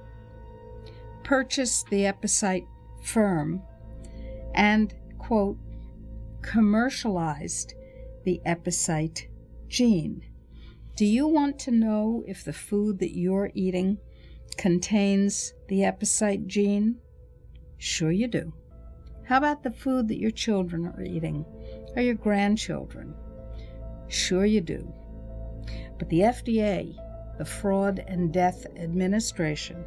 purchased the Epicite firm, and, quote, commercialized the Epicite gene. Do you want to know if the food that you're eating contains the Epicite gene? Sure you do. How about the food that your children are eating, or your grandchildren? Sure you do. But the FDA, the Fraud and Death Administration,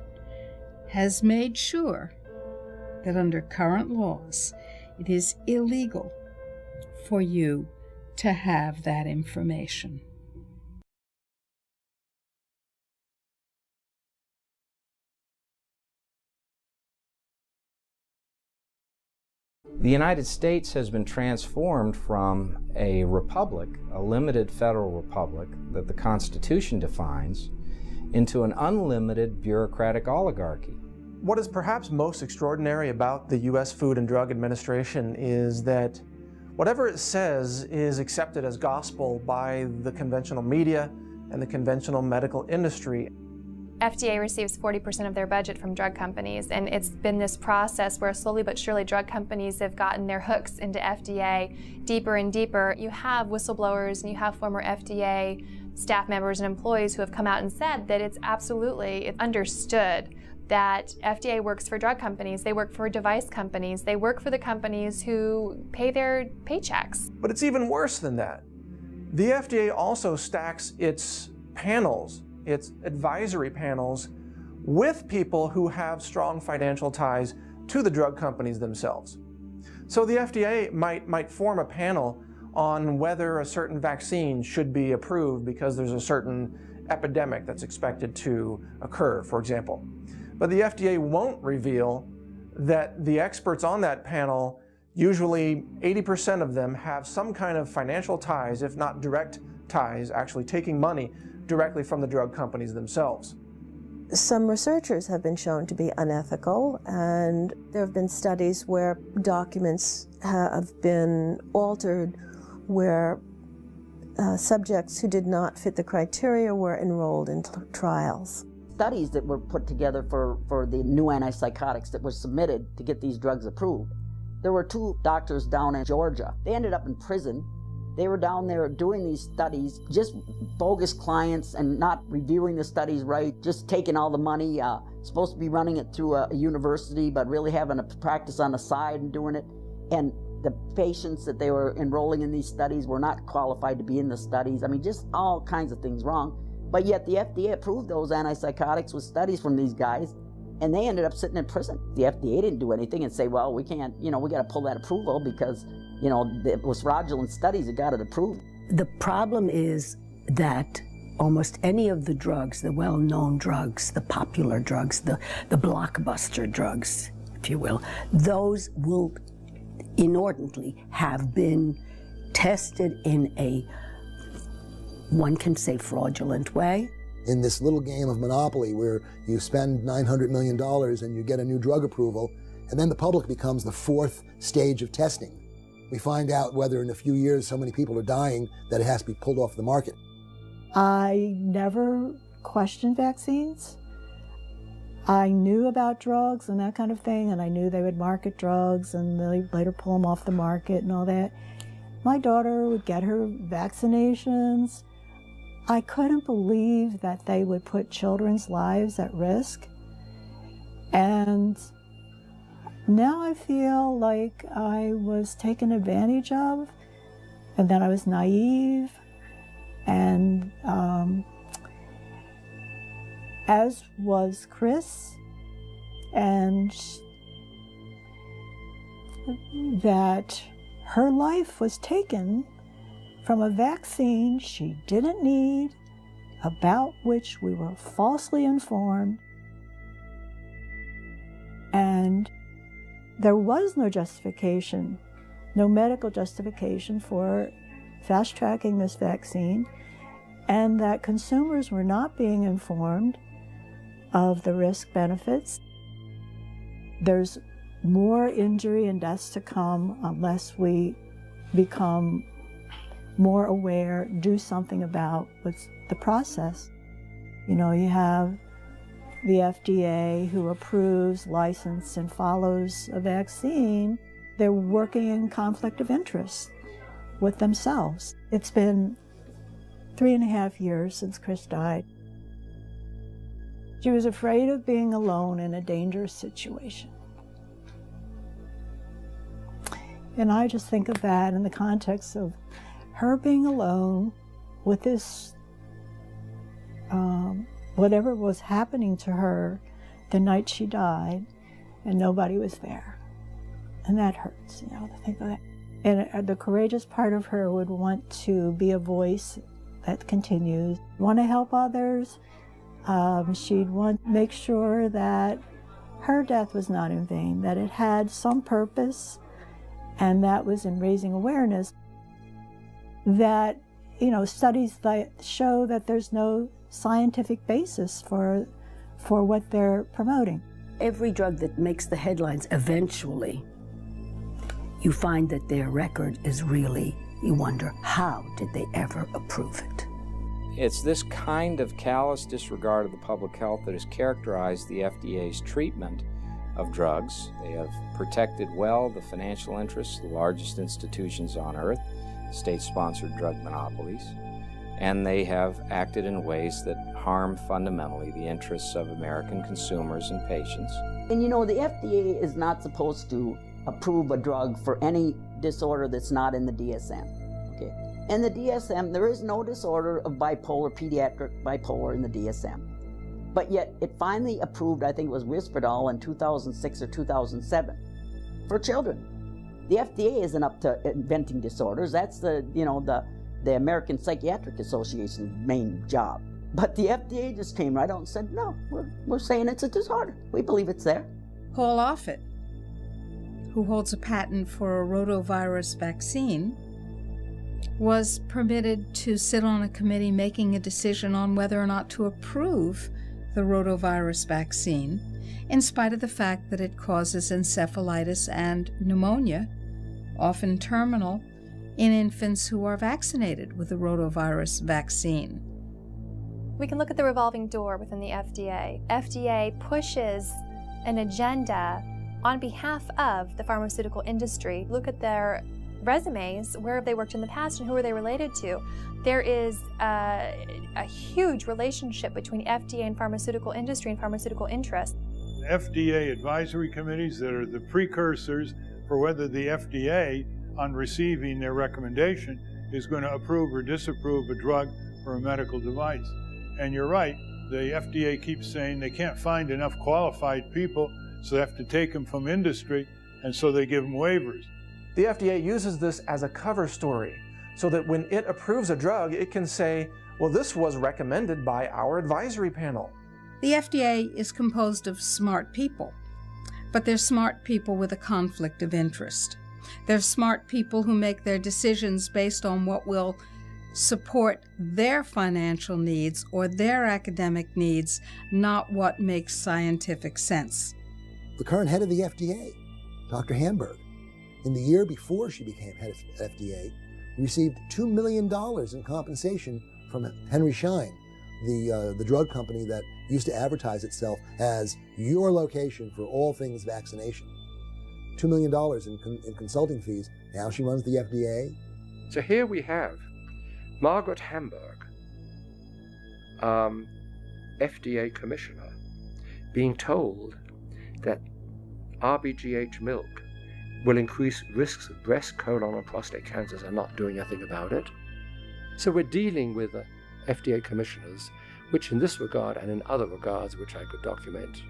has made sure that under current laws, it is illegal for you to have that information. The United States has been transformed from a republic, a limited federal republic that the Constitution defines, into an unlimited bureaucratic oligarchy. What is perhaps most extraordinary about the U.S. Food and Drug Administration is that whatever it says is accepted as gospel by the conventional media and the conventional medical industry. FDA receives 40% of their budget from drug companies, and it's been this process where slowly but surely drug companies have gotten their hooks into FDA deeper and deeper. You have whistleblowers and you have former FDA staff members and employees who have come out and said that it's understood that FDA works for drug companies, they work for device companies, they work for the companies who pay their paychecks. But it's even worse than that. The FDA also stacks its panels, its advisory panels, with people who have strong financial ties to the drug companies themselves. So the FDA might form a panel on whether a certain vaccine should be approved because there's a certain epidemic that's expected to occur, for example. But the FDA won't reveal that the experts on that panel, usually 80% of them, have some kind of financial ties, if not direct ties, actually taking money directly from the drug companies themselves. Some researchers have been shown to be unethical, and there have been studies where documents have been altered where subjects who did not fit the criteria were enrolled in trials. Studies that were put together for the new antipsychotics that were submitted to get these drugs approved. There were 2 doctors down in Georgia. They ended up in prison. They were down there doing these studies, just bogus clients and not reviewing the studies right, just taking all the money, supposed to be running it through a university, but really having a practice on the side and doing it. And the patients that they were enrolling in these studies were not qualified to be in the studies. I mean, just all kinds of things wrong. But yet the FDA approved those antipsychotics with studies from these guys, and they ended up sitting in prison. The FDA didn't do anything and say, well, we can't, we got to pull that approval because, it was fraudulent studies that got it approved. The problem is that almost any of the drugs, the well-known drugs, the popular drugs, the blockbuster drugs, if you will, those will inordinately have been tested in a, one can say, fraudulent way. In this little game of Monopoly where you spend $900 million and you get a new drug approval, and then the public becomes the 4th stage of testing. We find out whether in a few years so many people are dying that it has to be pulled off the market. I never questioned vaccines. I knew about drugs and that kind of thing, and I knew they would market drugs and they later pull them off the market and all that. My daughter would get her vaccinations. I couldn't believe that they would put children's lives at risk. And now I feel like I was taken advantage of, and that I was naive, and as was Chris, and that her life was taken from a vaccine she didn't need, about which we were falsely informed, and there was no justification, no medical justification for fast-tracking this vaccine, and that consumers were not being informed of the risk benefits. There's more injury and deaths to come unless we become more aware, do something about what's the process. You know, you have the FDA who approves, licenses, and follows a vaccine. They're working in conflict of interest with themselves. It's been 3.5 years since Chris died. She was afraid of being alone in a dangerous situation. And I just think of that in the context of her being alone with this, whatever was happening to her the night she died, and nobody was there. And that hurts, you know, to think of that. And the courageous part of her would want to be a voice that continues, want to help others. She'd want to make sure that her death was not in vain, that it had some purpose, and that was in raising awareness that, you know, studies that show that there's no scientific basis for what they're promoting. Every drug that makes the headlines, eventually, you find that their record is really, you wonder, how did they ever approve it? It's this kind of callous disregard of the public health that has characterized the FDA's treatment of drugs. They have protected well the financial interests of the largest institutions on earth, state-sponsored drug monopolies, and they have acted in ways that harm fundamentally the interests of American consumers and patients. And you know, the FDA is not supposed to approve a drug for any disorder that's not in the DSM. Okay? In the DSM, there is no disorder of bipolar, pediatric bipolar in the DSM. But yet, it finally approved, I think it was Risperdal in 2006 or 2007, for children. The FDA isn't up to inventing disorders. That's the American Psychiatric Association's main job. But the FDA just came right out and said, no, we're saying it's a disorder. We believe it's there. Paul Offit, who holds a patent for a rotavirus vaccine, was permitted to sit on a committee making a decision on whether or not to approve the rotavirus vaccine, in spite of the fact that it causes encephalitis and pneumonia, often terminal, in infants who are vaccinated with the rotavirus vaccine. We can look at the revolving door within the FDA. FDA pushes an agenda on behalf of the pharmaceutical industry. Look at their resumes, where have they worked in the past and who are they related to? There is a huge relationship between FDA and pharmaceutical industry and pharmaceutical interests. FDA advisory committees that are the precursors for whether the FDA, on receiving their recommendation, is going to approve or disapprove a drug or a medical device. And you're right, the FDA keeps saying they can't find enough qualified people, so they have to take them from industry, and so they give them waivers. The FDA uses this as a cover story so that when it approves a drug, it can say, well, this was recommended by our advisory panel. The FDA is composed of smart people, but they're smart people with a conflict of interest. They're smart people who make their decisions based on what will support their financial needs or their academic needs, not what makes scientific sense. The current head of the FDA, Dr. Hamburg, in the year before she became head of FDA, received $2 million in compensation from Henry Schein, the drug company that used to advertise itself as your location for all things vaccination. $2 million in consulting fees. Now she runs the FDA. So here we have Margaret Hamburg, FDA commissioner being told that RBGH milk will increase risks of breast, colon, and prostate cancers and not doing anything about it. So we're dealing with FDA commissioners, which in this regard and in other regards, which I could document,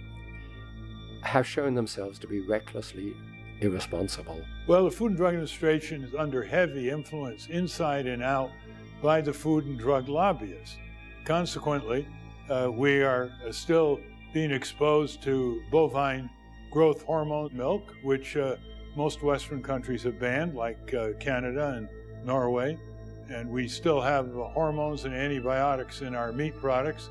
have shown themselves to be recklessly irresponsible. Well, the Food and Drug Administration is under heavy influence inside and out by the food and drug lobbyists. Consequently, we are still being exposed to bovine growth hormone milk, which most Western countries have banned, like Canada and Norway. And we still have hormones and antibiotics in our meat products,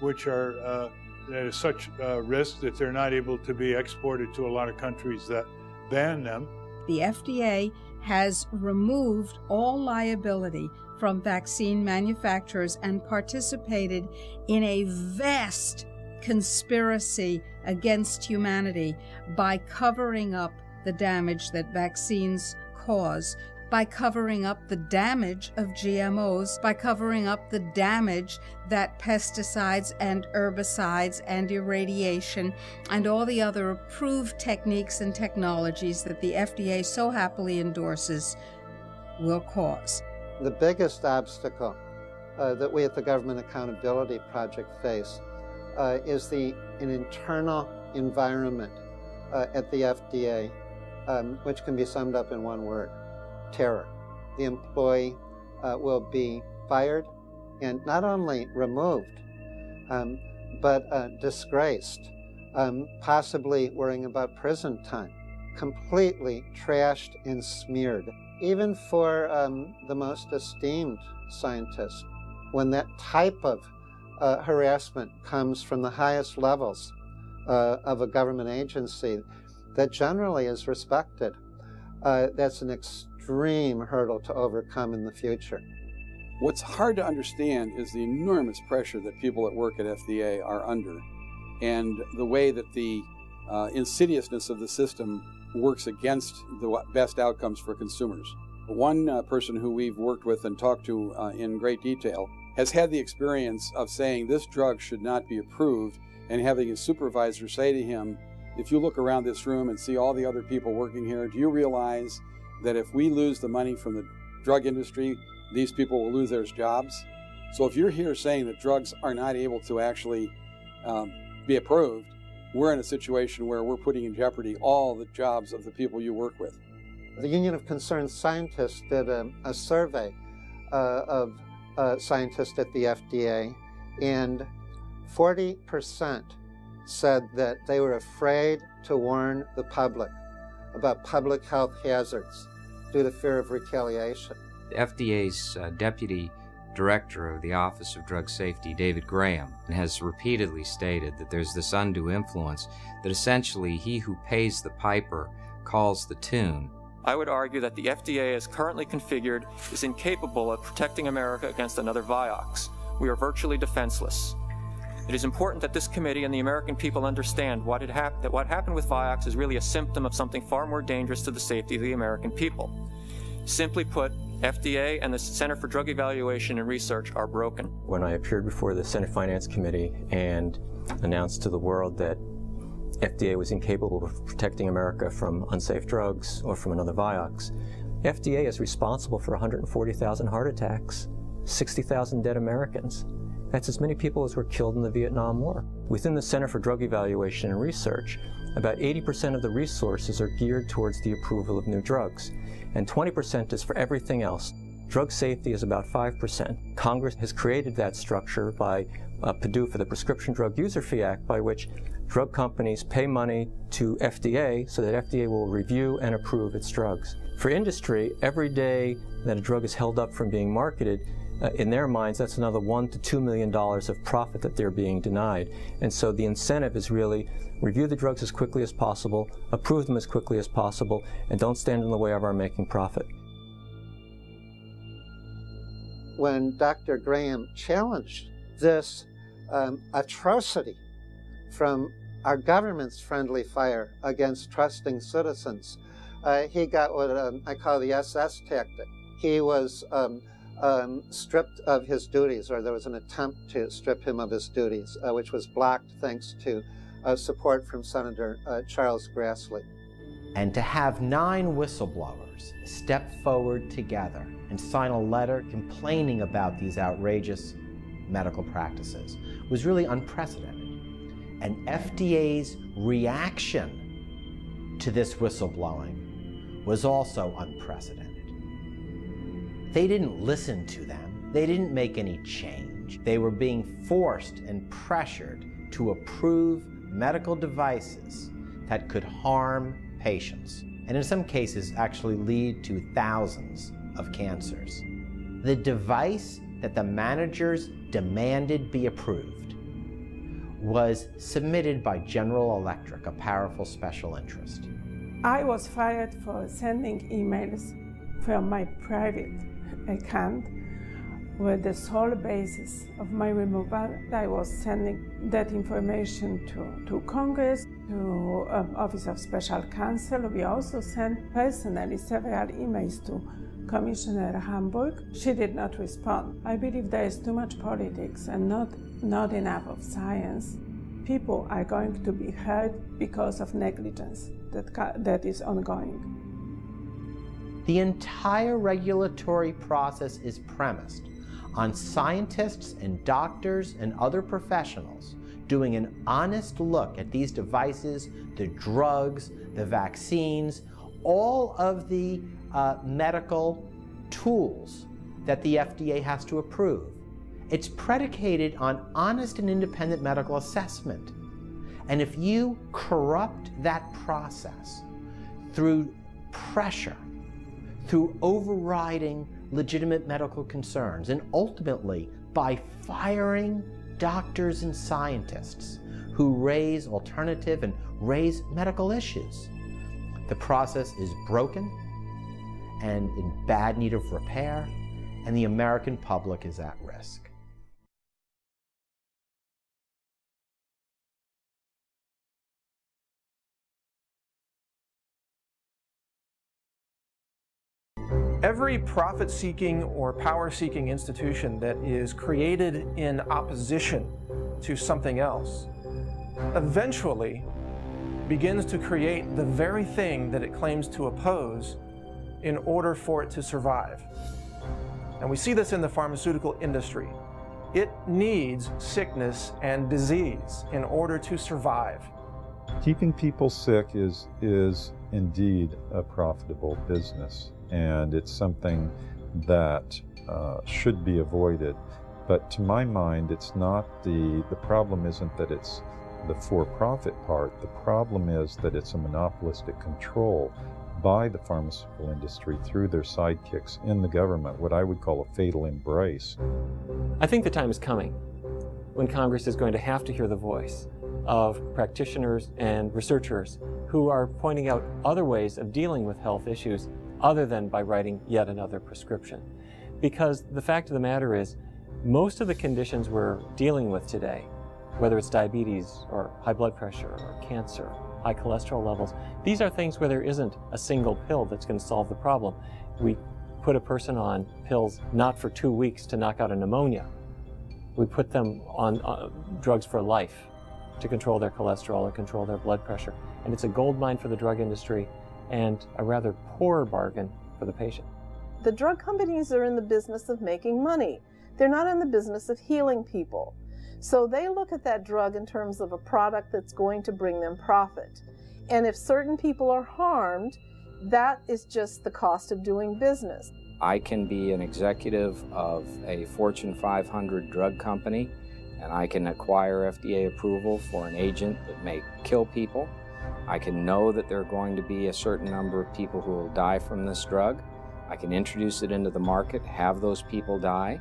which are at such risk that they're not able to be exported to a lot of countries that ban them. The FDA has removed all liability from vaccine manufacturers and participated in a vast conspiracy against humanity by covering up the damage that vaccines cause, by covering up the damage of GMOs, by covering up the damage that pesticides and herbicides and irradiation and all the other approved techniques and technologies that the FDA so happily endorses will cause. The biggest obstacle that we at the Government Accountability Project face is an internal environment at the FDA, which can be summed up in one word: terror. The employee will be fired and not only removed, but disgraced, possibly worrying about prison time, completely trashed and smeared. Even for the most esteemed scientists, when that type of harassment comes from the highest levels of a government agency that generally is respected, that's an extreme hurdle to overcome in the future. What's hard to understand is the enormous pressure that people that work at FDA are under, and the way that the insidiousness of the system works against the best outcomes for consumers. One person who we've worked with and talked to in great detail has had the experience of saying this drug should not be approved, and having his supervisor say to him, if you look around this room and see all the other people working here, do you realize that if we lose the money from the drug industry, these people will lose their jobs? So if you're here saying that drugs are not able to actually be approved, we're in a situation where we're putting in jeopardy all the jobs of the people you work with. The Union of Concerned Scientists did a survey of scientists at the FDA, and 40% said that they were afraid to warn the public about public health hazards due to fear of retaliation. The FDA's Deputy Director of the Office of Drug Safety, David Graham, has repeatedly stated that there's this undue influence, that essentially he who pays the piper calls the tune. I would argue that the FDA as currently configured is incapable of protecting America against another Vioxx. We are virtually defenseless. It is important that this committee and the American people understand that what happened with Vioxx is really a symptom of something far more dangerous to the safety of the American people. Simply put, FDA and the Center for Drug Evaluation and Research are broken. When I appeared before the Senate Finance Committee and announced to the world that FDA was incapable of protecting America from unsafe drugs or from another Vioxx, FDA is responsible for 140,000 heart attacks, 60,000 dead Americans. That's as many people as were killed in the Vietnam War. Within the Center for Drug Evaluation and Research, about 80% of the resources are geared towards the approval of new drugs, and 20% is for everything else. Drug safety is about 5%. Congress has created that structure by PDUFA, the Prescription Drug User Fee Act, by which drug companies pay money to FDA so that FDA will review and approve its drugs. For industry, every day that a drug is held up from being marketed, in their minds, that's another $1 to $2 million of profit that they're being denied. And so the incentive is really review the drugs as quickly as possible, approve them as quickly as possible, and don't stand in the way of our making profit. When Dr. Graham challenged this atrocity from our government's friendly fire against trusting citizens, he got what I call the SS tactic. He was stripped of his duties, or there was an attempt to strip him of his duties, which was blocked thanks to support from Senator Charles Grassley. And to have 9 whistleblowers step forward together and sign a letter complaining about these outrageous medical practices was really unprecedented. And FDA's reaction to this whistleblowing was also unprecedented. They didn't listen to them. They didn't make any change. They were being forced and pressured to approve medical devices that could harm patients, and in some cases actually lead to thousands of cancers. The device that the managers demanded be approved was submitted by General Electric, a powerful special interest. I was fired for sending emails from my private account with the sole basis of my removal. I was sending that information to Congress, to Office of Special Counsel. We also sent personally several emails to Commissioner Hamburg. She did not respond. I believe there is too much politics and not enough of science. People are going to be hurt because of negligence that is ongoing. The entire regulatory process is premised on scientists and doctors and other professionals doing an honest look at these devices, the drugs, the vaccines, all of the medical tools that the FDA has to approve. It's predicated on honest and independent medical assessment. And if you corrupt that process through pressure, through overriding legitimate medical concerns, and ultimately by firing doctors and scientists who raise alternative and raise medical issues, the process is broken and in bad need of repair, and the American public is at risk. Every profit-seeking or power-seeking institution that is created in opposition to something else eventually begins to create the very thing that it claims to oppose in order for it to survive. And we see this in the pharmaceutical industry. It needs sickness and disease in order to survive. Keeping people sick is indeed a profitable business, and it's something that should be avoided. But to my mind, it's not the problem isn't that it's the for-profit part. The problem is that it's a monopolistic control by the pharmaceutical industry through their sidekicks in the government, what I would call a fatal embrace. I think the time is coming when Congress is going to have to hear the voice of practitioners and researchers who are pointing out other ways of dealing with health issues other than by writing yet another prescription. Because the fact of the matter is, most of the conditions we're dealing with today, whether it's diabetes or high blood pressure or cancer, high cholesterol levels, these are things where there isn't a single pill that's going to solve the problem. We put a person on pills not for 2 weeks to knock out a pneumonia. We put them on drugs for life to control their cholesterol or control their blood pressure. And it's a gold mine for the drug industry and a rather poor bargain for the patient. The drug companies are in the business of making money. They're not in the business of healing people. So they look at that drug in terms of a product that's going to bring them profit. And if certain people are harmed, that is just the cost of doing business. I can be an executive of a Fortune 500 drug company, and I can acquire FDA approval for an agent that may kill people. I can know that there are going to be a certain number of people who will die from this drug. I can introduce it into the market, have those people die.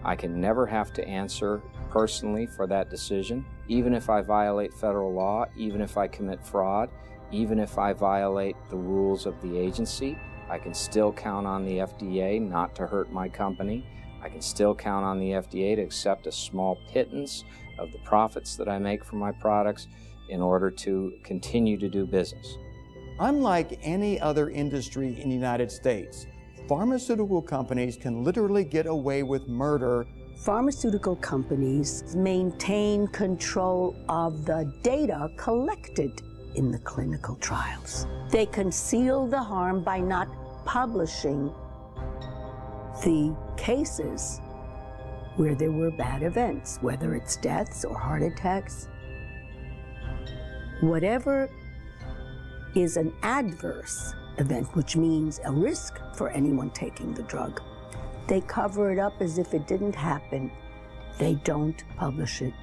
I can never have to answer personally for that decision, even if I violate federal law, even if I commit fraud, even if I violate the rules of the agency. I can still count on the FDA not to hurt my company. I can still count on the FDA to accept a small pittance of the profits that I make from my products in order to continue to do business. Unlike any other industry in the United States, Pharmaceutical companies can literally get away with murder. Pharmaceutical companies maintain control of the data collected in the clinical trials. They conceal the harm by not publishing the cases where there were bad events, whether it's deaths or heart attacks. Whatever is an adverse event, which means a risk for anyone taking the drug, they cover it up as if it didn't happen. They don't publish it.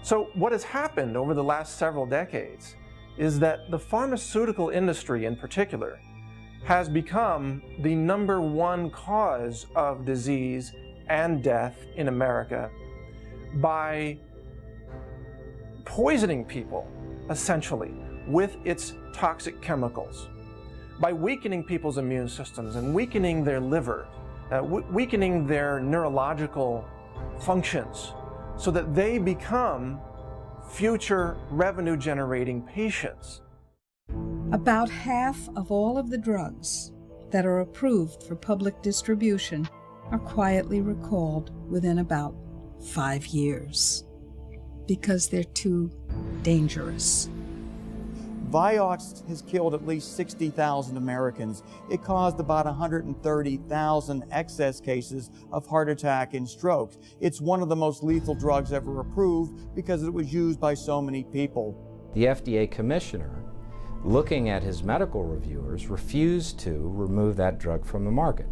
So what has happened over the last several decades is that the pharmaceutical industry in particular has become the #1 cause of disease and death in America by poisoning people, essentially, with its toxic chemicals, by weakening people's immune systems and weakening their liver, weakening their neurological functions so that they become future revenue-generating patients. About half of all of the drugs that are approved for public distribution are quietly recalled within about 5 years because they're too dangerous. Vioxx has killed at least 60,000 Americans. It caused about 130,000 excess cases of heart attack and strokes. It's one of the most lethal drugs ever approved because it was used by so many people. The FDA commissioner, looking at his medical reviewers, refused to remove that drug from the market.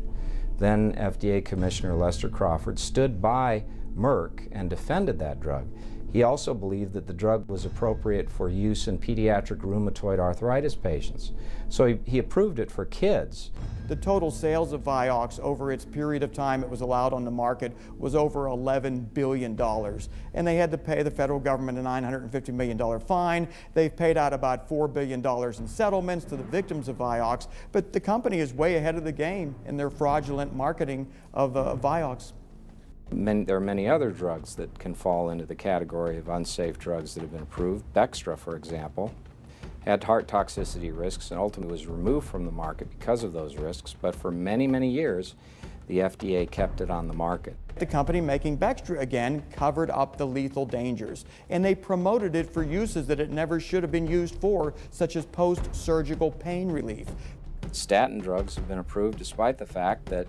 Then FDA Commissioner Lester Crawford stood by Merck and defended that drug. He also believed that the drug was appropriate for use in pediatric rheumatoid arthritis patients. So he approved it for kids. The total sales of Vioxx over its period of time it was allowed on the market was over $11 billion. And they had to pay the federal government a $950 million fine. They've paid out about $4 billion in settlements to the victims of Vioxx. But the company is way ahead of the game in their fraudulent marketing of Vioxx. There are many other drugs that can fall into the category of unsafe drugs that have been approved. Bextra, for example, had heart toxicity risks and ultimately was removed from the market because of those risks, but for many, many years, the FDA kept it on the market. The company making Bextra, again, covered up the lethal dangers, and they promoted it for uses that it never should have been used for, such as post-surgical pain relief. Statin drugs have been approved despite the fact that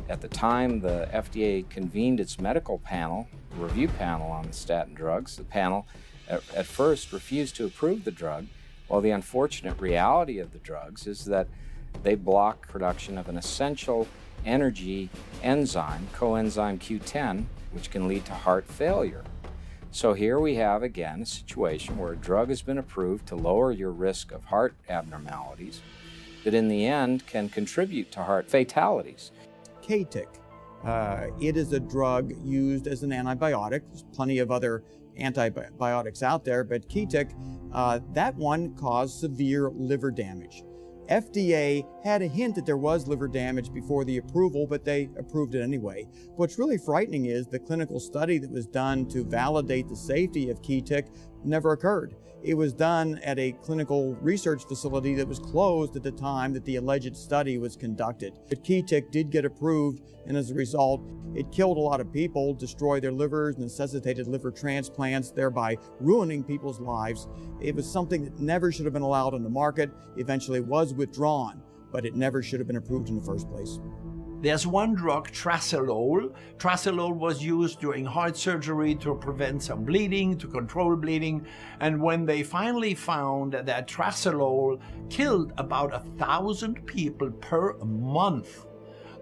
at the time the FDA convened its medical panel, review panel on the statin drugs, the panel at first refused to approve the drug, while the unfortunate reality of the drugs is that they block production of an essential energy enzyme, coenzyme Q10, which can lead to heart failure. So here we have again a situation where a drug has been approved to lower your risk of heart abnormalities that in the end can contribute to heart fatalities. Katic. It is a drug used as an antibiotic. There's plenty of other antibiotics out there, but Katic, that one caused severe liver damage. FDA had a hint that there was liver damage before the approval, but they approved it anyway. What's really frightening is the clinical study that was done to validate the safety of Katic never occurred. It was done at a clinical research facility that was closed at the time that the alleged study was conducted. But Katic did get approved, and as a result, it killed a lot of people, destroyed their livers, necessitated liver transplants, thereby ruining people's lives. It was something that never should have been allowed on the market, eventually was withdrawn, but it never should have been approved in the first place. There's one drug, tracelol. Tracelol was used during heart surgery to prevent some bleeding, to control bleeding. And when they finally found that tracelol killed about 1,000 people per month,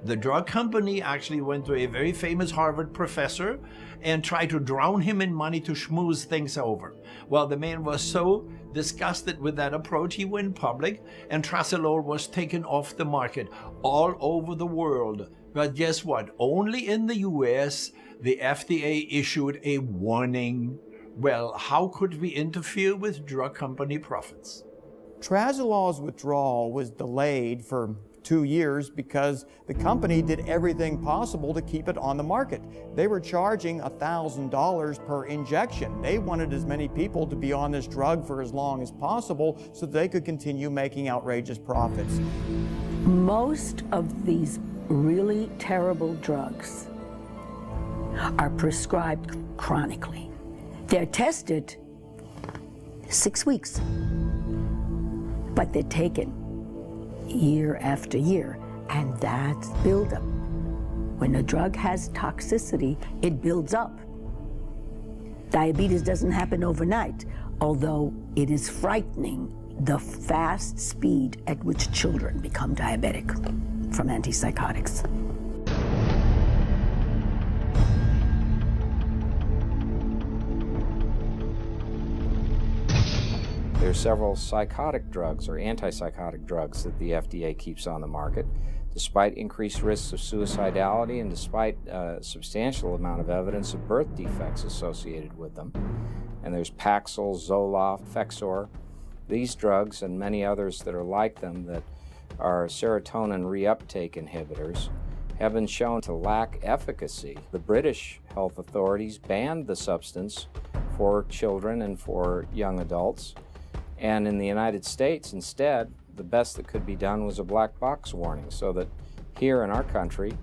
the drug company actually went to a very famous Harvard professor and tried to drown him in money to schmooze things over. Well, the man was so disgusted with that approach, he went public, and tracelol was taken off the market all over the world. But guess what? Only in the US, the FDA issued a warning. Well, how could we interfere with drug company profits? Tracelol's withdrawal was delayed for 2 years because the company did everything possible to keep it on the market. They were charging $1,000 per injection. They wanted as many people to be on this drug for as long as possible so they could continue making outrageous profits. Most of these really terrible drugs are prescribed chronically. They're tested 6 weeks, but they're taken year after year, and that's buildup. When a drug has toxicity, it builds up. Diabetes doesn't happen overnight, although it is frightening the fast speed at which children become diabetic from antipsychotics. There are several psychotic drugs or antipsychotic drugs that the FDA keeps on the market, despite increased risks of suicidality and despite a substantial amount of evidence of birth defects associated with them. And there's Paxil, Zoloft, Fexor. These drugs and many others that are like them that are serotonin reuptake inhibitors have been shown to lack efficacy. The British health authorities banned the substance for children and for young adults. And in the United States, instead, the best that could be done was a black box warning, so that here in our country,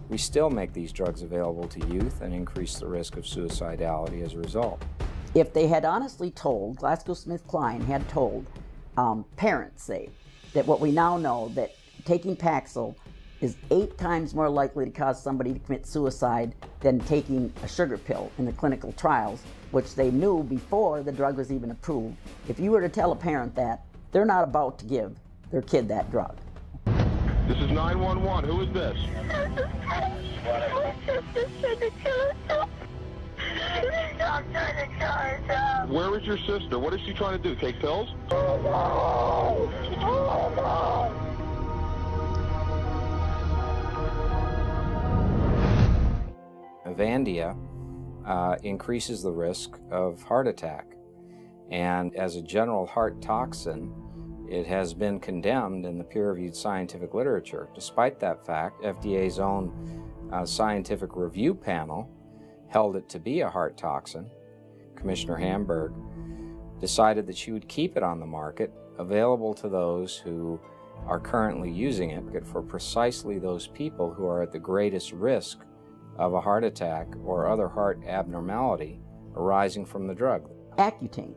we still make these drugs available to youth and increase the risk of suicidality as a result. If they had honestly told, GlaxoSmithKline had told parents, say, that what we now know, that taking Paxil is 8 times more likely to cause somebody to commit suicide than taking a sugar pill in the clinical trials, which they knew before the drug was even approved. If you were to tell a parent that, they're not about to give their kid that drug. This is 911. Who is this? Where is your sister? What is she trying to do? Take pills? Avandia increases the risk of heart attack. And as a general heart toxin, it has been condemned in the peer-reviewed scientific literature. Despite that fact, FDA's own scientific review panel held it to be a heart toxin. Commissioner Hamburg decided that she would keep it on the market, available to those who are currently using it for precisely those people who are at the greatest risk of a heart attack or other heart abnormality arising from the drug. Accutane.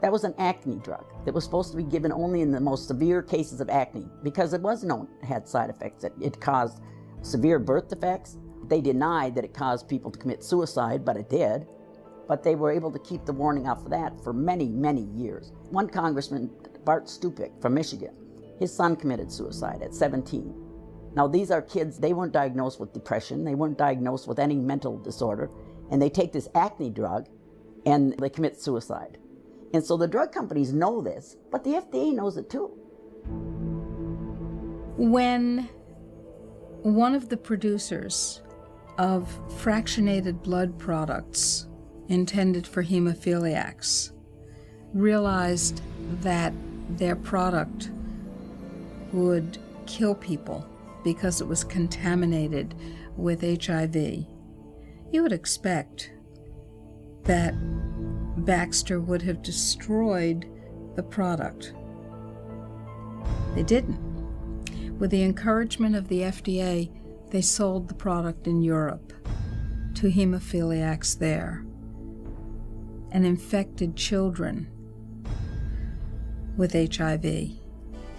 That was an acne drug that was supposed to be given only in the most severe cases of acne because it was known it had side effects. It caused severe birth defects. They denied that it caused people to commit suicide, but it did. But they were able to keep the warning off of that for many, many years. One congressman, Bart Stupik from Michigan, his son committed suicide at 17. Now these are kids, they weren't diagnosed with depression, they weren't diagnosed with any mental disorder, and they take this acne drug and they commit suicide. And so the drug companies know this, but the FDA knows it too. When one of the producers of fractionated blood products intended for hemophiliacs realized that their product would kill people because it was contaminated with HIV, you would expect that Baxter would have destroyed the product. They didn't. With the encouragement of the FDA, they sold the product in Europe to hemophiliacs there and infected children with HIV.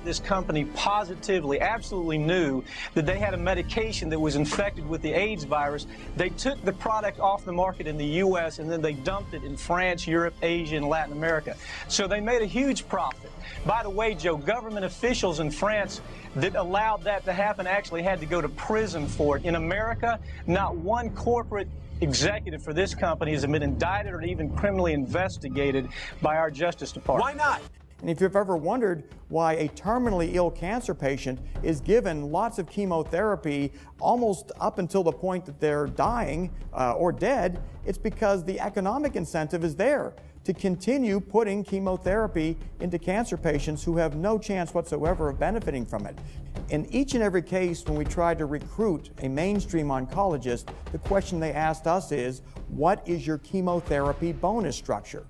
This company positively, absolutely knew that they had a medication that was infected with the AIDS virus. They took the product off the market in the U.S. and then they dumped it in France, Europe, Asia, and Latin America. So they made a huge profit. By the way, Joe, government officials in France that allowed that to happen actually had to go to prison for it. In America, not one corporate executive for this company has been indicted or even criminally investigated by our Justice Department. Why not? And if you've ever wondered why a terminally ill cancer patient is given lots of chemotherapy almost up until the point that they're dying or dead, it's because the economic incentive is there to continue putting chemotherapy into cancer patients who have no chance whatsoever of benefiting from it. In each and every case when we tried to recruit a mainstream oncologist, the question they asked us is, what is your chemotherapy bonus structure?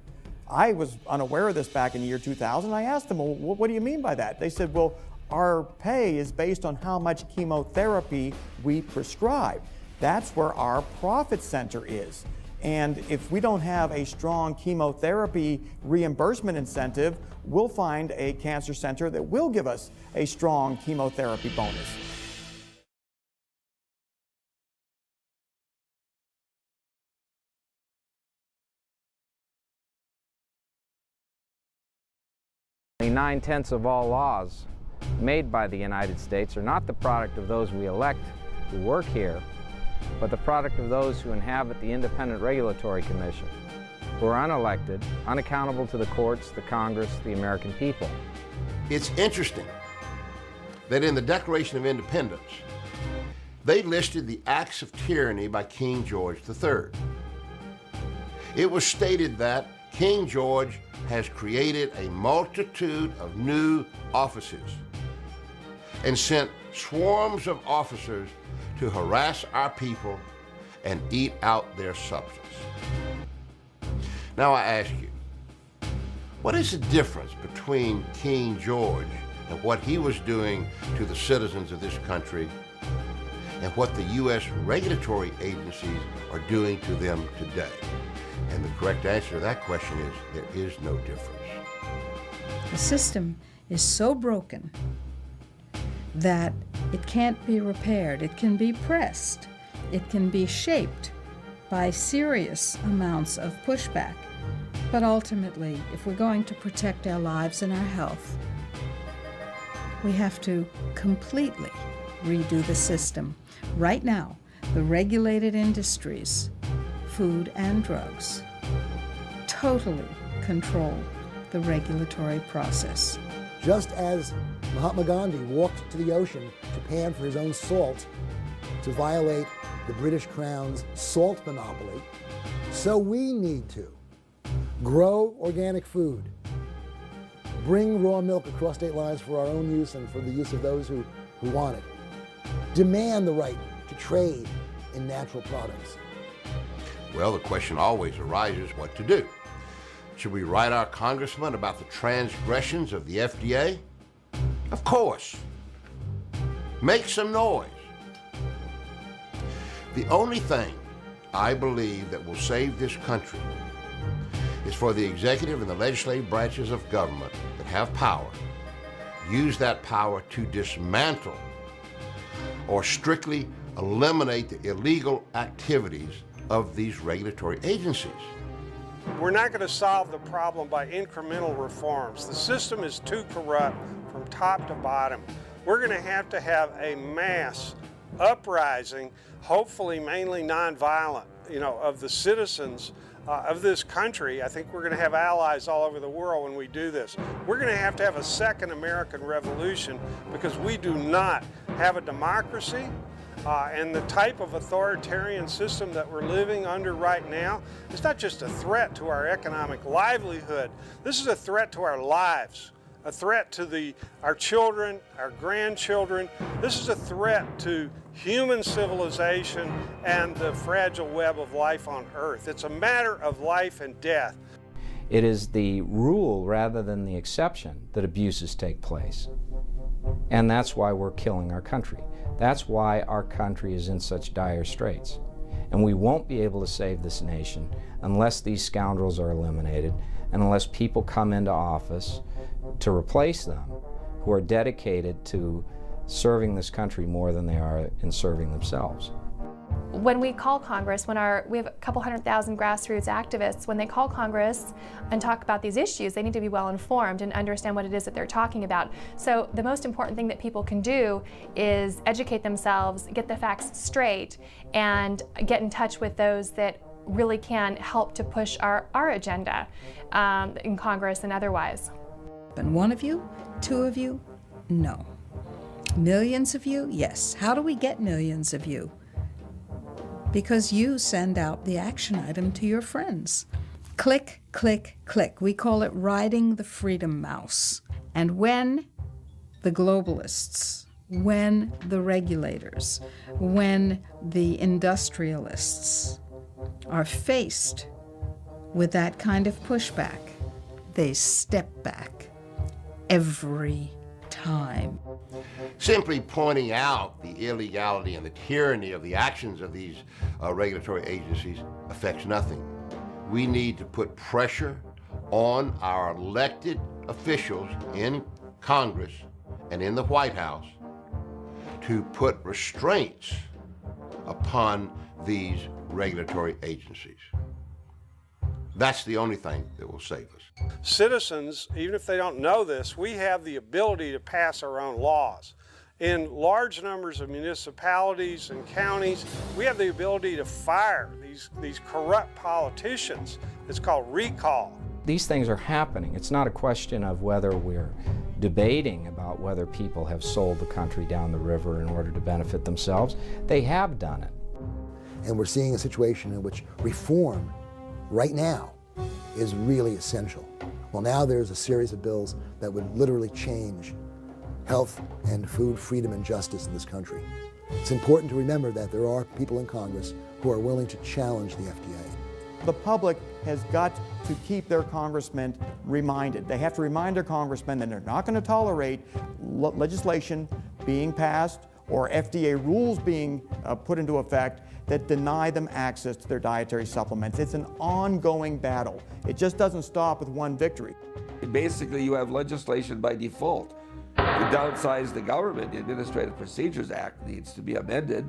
I was unaware of this back in the year 2000. I asked them, well, what do you mean by that? They said, well, Our pay is based on how much chemotherapy we prescribe. That's where our profit center is. And if we don't have a strong chemotherapy reimbursement incentive, we'll find a cancer center that will give us a strong chemotherapy bonus. Nine-tenths of all laws made by the United States are not the product of those we elect who work here, but the product of those who inhabit the Independent Regulatory Commission, who are unelected, unaccountable to the courts, the Congress, the American people. It's interesting that in the Declaration of Independence, they listed the acts of tyranny by King George III. It was stated that King George has created a multitude of new offices and sent swarms of officers to harass our people and eat out their substance. Now I ask you, what is the difference between King George and what he was doing to the citizens of this country and what the U.S. regulatory agencies are doing to them today? And the correct answer to that question is there is no difference. The system is so broken that it can't be repaired. It can be pressed. It can be shaped by serious amounts of pushback. But ultimately, if we're going to protect our lives and our health, we have to completely redo the system. Right now, the regulated industries, food and drugs, totally control the regulatory process. Just as Mahatma Gandhi walked to the ocean to pan for his own salt to violate the British Crown's salt monopoly, so we need to grow organic food, bring raw milk across state lines for our own use and for the use of those who want it, demand the right to trade in natural products. Well, the question always arises what to do. Should we write our congressman about the transgressions of the FDA? Of course. Make some noise. The only thing I believe that will save this country is for the executive and the legislative branches of government that have power, use that power to dismantle or strictly eliminate the illegal activities of these regulatory agencies. We're not going to solve the problem by incremental reforms. The system is too corrupt from top to bottom. We're going to have a mass uprising, hopefully mainly nonviolent, of the citizens of this country. I think we're going to have allies all over the world when we do this. We're going to have a second American Revolution because we do not have a democracy. And the type of authoritarian system that we're living under right now is not just a threat to our economic livelihood. This is a threat to our lives, a threat to our children, our grandchildren. This is a threat to human civilization and the fragile web of life on Earth. It's a matter of life and death. It is the rule rather than the exception that abuses take place. And that's why we're killing our country. That's why our country is in such dire straits. And we won't be able to save this nation unless these scoundrels are eliminated and unless people come into office to replace them who are dedicated to serving this country more than they are in serving themselves. When we call Congress, we have a couple 100,000 grassroots activists, when they call Congress and talk about these issues, they need to be well informed and understand what it is that they're talking about. So the most important thing that people can do is educate themselves, get the facts straight, and get in touch with those that really can help to push our agenda in Congress and otherwise. And one of you? Two of you? No. Millions of you? Yes. How do we get millions of you? Because you send out the action item to your friends. Click, click, click. We call it riding the freedom mouse. And when the globalists, when the regulators, when the industrialists are faced with that kind of pushback, they step back every time. Simply pointing out the illegality and the tyranny of the actions of these regulatory agencies affects nothing. We need to put pressure on our elected officials in Congress and in the White House to put restraints upon these regulatory agencies. That's the only thing that will save us. Citizens, even if they don't know this, we have the ability to pass our own laws. In large numbers of municipalities and counties, we have the ability to fire these corrupt politicians. It's called recall. These things are happening. It's not a question of whether we're debating about whether people have sold the country down the river in order to benefit themselves. They have done it. And we're seeing a situation in which reform right now is really essential. Well, now there's a series of bills that would literally change health and food freedom and justice in this country. It's important to remember that there are people in Congress who are willing to challenge the FDA. The public has got to keep their congressmen reminded. They have to remind their congressmen that they're not going to tolerate legislation being passed or FDA rules being put into effect that deny them access to their dietary supplements. It's an ongoing battle. It just doesn't stop with one victory. Basically, you have legislation by default. To downsize the government, the Administrative Procedures Act needs to be amended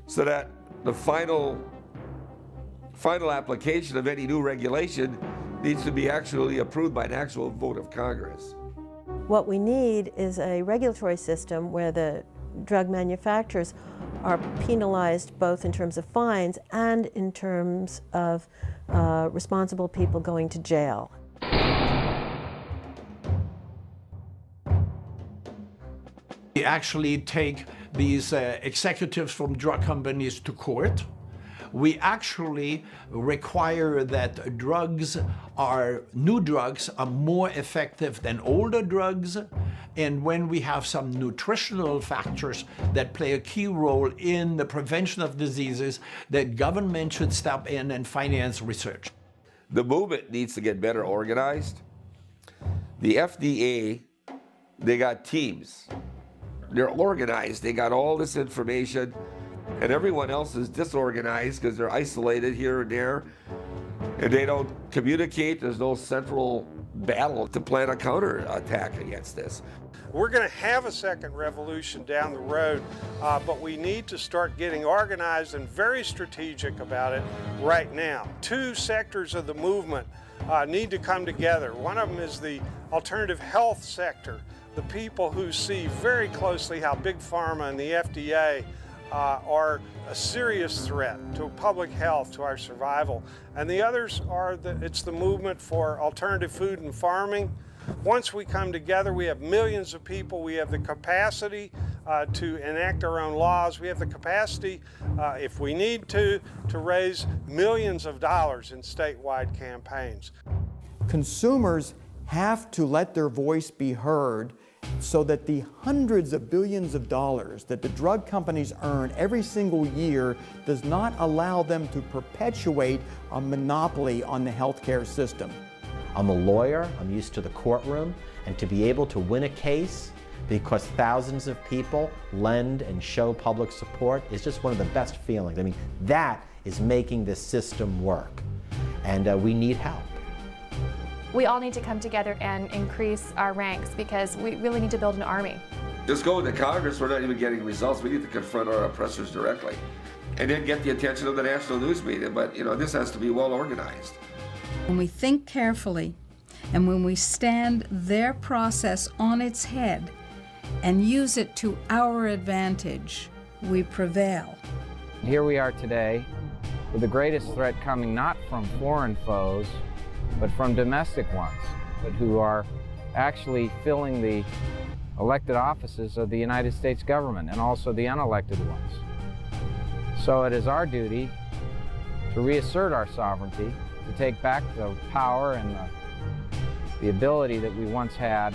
so that the final application of any new regulation needs to be actually approved by an actual vote of Congress. What we need is a regulatory system where the drug manufacturers are penalized both in terms of fines and in terms of responsible people going to jail. We actually take these executives from drug companies to court. We actually require that new drugs are more effective than older drugs. And when we have some nutritional factors that play a key role in the prevention of diseases, that government should step in and finance research. The movement needs to get better organized. The FDA, they got teams. They're organized, they got all this information, and everyone else is disorganized because they're isolated here and there, and they don't communicate. There's no central battle to plan a counterattack against this. We're going to have a second revolution down the road, but we need to start getting organized and very strategic about it right now. Two sectors of the movement need to come together. One of them is the alternative health sector, the people who see very closely how Big Pharma and the FDA are a serious threat to public health, to our survival. And the others are it's the movement for alternative food and farming. Once we come together, we have millions of people. We have the capacity to enact our own laws. We have the capacity, if we need to raise millions of dollars in statewide campaigns. Consumers have to let their voice be heard so that the hundreds of billions of dollars that the drug companies earn every single year does not allow them to perpetuate a monopoly on the healthcare system. I'm a lawyer, I'm used to the courtroom, and to be able to win a case because thousands of people lend and show public support is just one of the best feelings. I mean, that is making this system work, and we need help. We all need to come together and increase our ranks because we really need to build an army. Just going to Congress, we're not even getting results. We need to confront our oppressors directly and then get the attention of the national news media. But, this has to be well organized. When we think carefully and when we stand their process on its head and use it to our advantage, we prevail. Here we are today with the greatest threat coming not from foreign foes, but from domestic ones, but who are actually filling the elected offices of the United States government and also the unelected ones. So it is our duty to reassert our sovereignty, to take back the power and the ability that we once had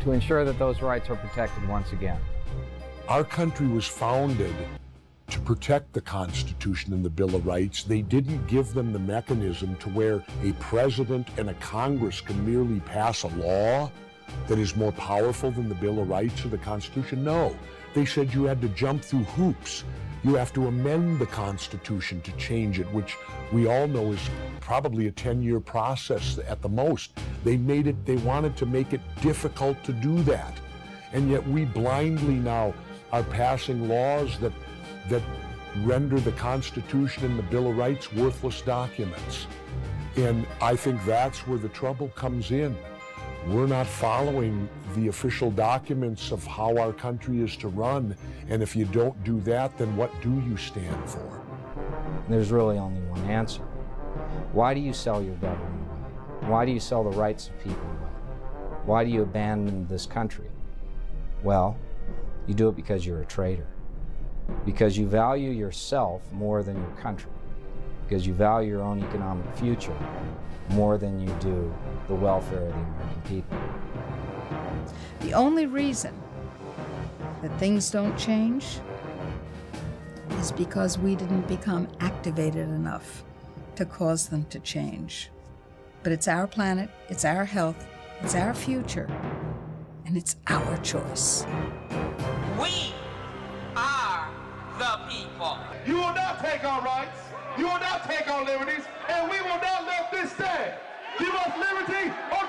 to ensure that those rights are protected once again. Our country was founded to protect the Constitution and the Bill of Rights. They didn't give them the mechanism to where a president and a Congress can merely pass a law that is more powerful than the Bill of Rights or the Constitution? No. They said you had to jump through hoops. You have to amend the Constitution to change it, which we all know is probably a 10-year process at the most. They wanted to make it difficult to do that. And yet we blindly now are passing laws that render the Constitution and the Bill of Rights worthless documents. And I think that's where the trouble comes in. We're not following the official documents of how our country is to run, and if you don't do that, then what do you stand for? There's really only one answer. Why do you sell your government away? Why do you sell the rights of people away? Why do you abandon this country? Well, you do it because you're a traitor. Because you value yourself more than your country. Because you value your own economic future more than you do the welfare of the American people. The only reason that things don't change is because we didn't become activated enough to cause them to change. But it's our planet, it's our health, it's our future, and it's our choice. We are the people. You will not take our rights. You will not take our liberties, and we will not let this stand. Give us liberty or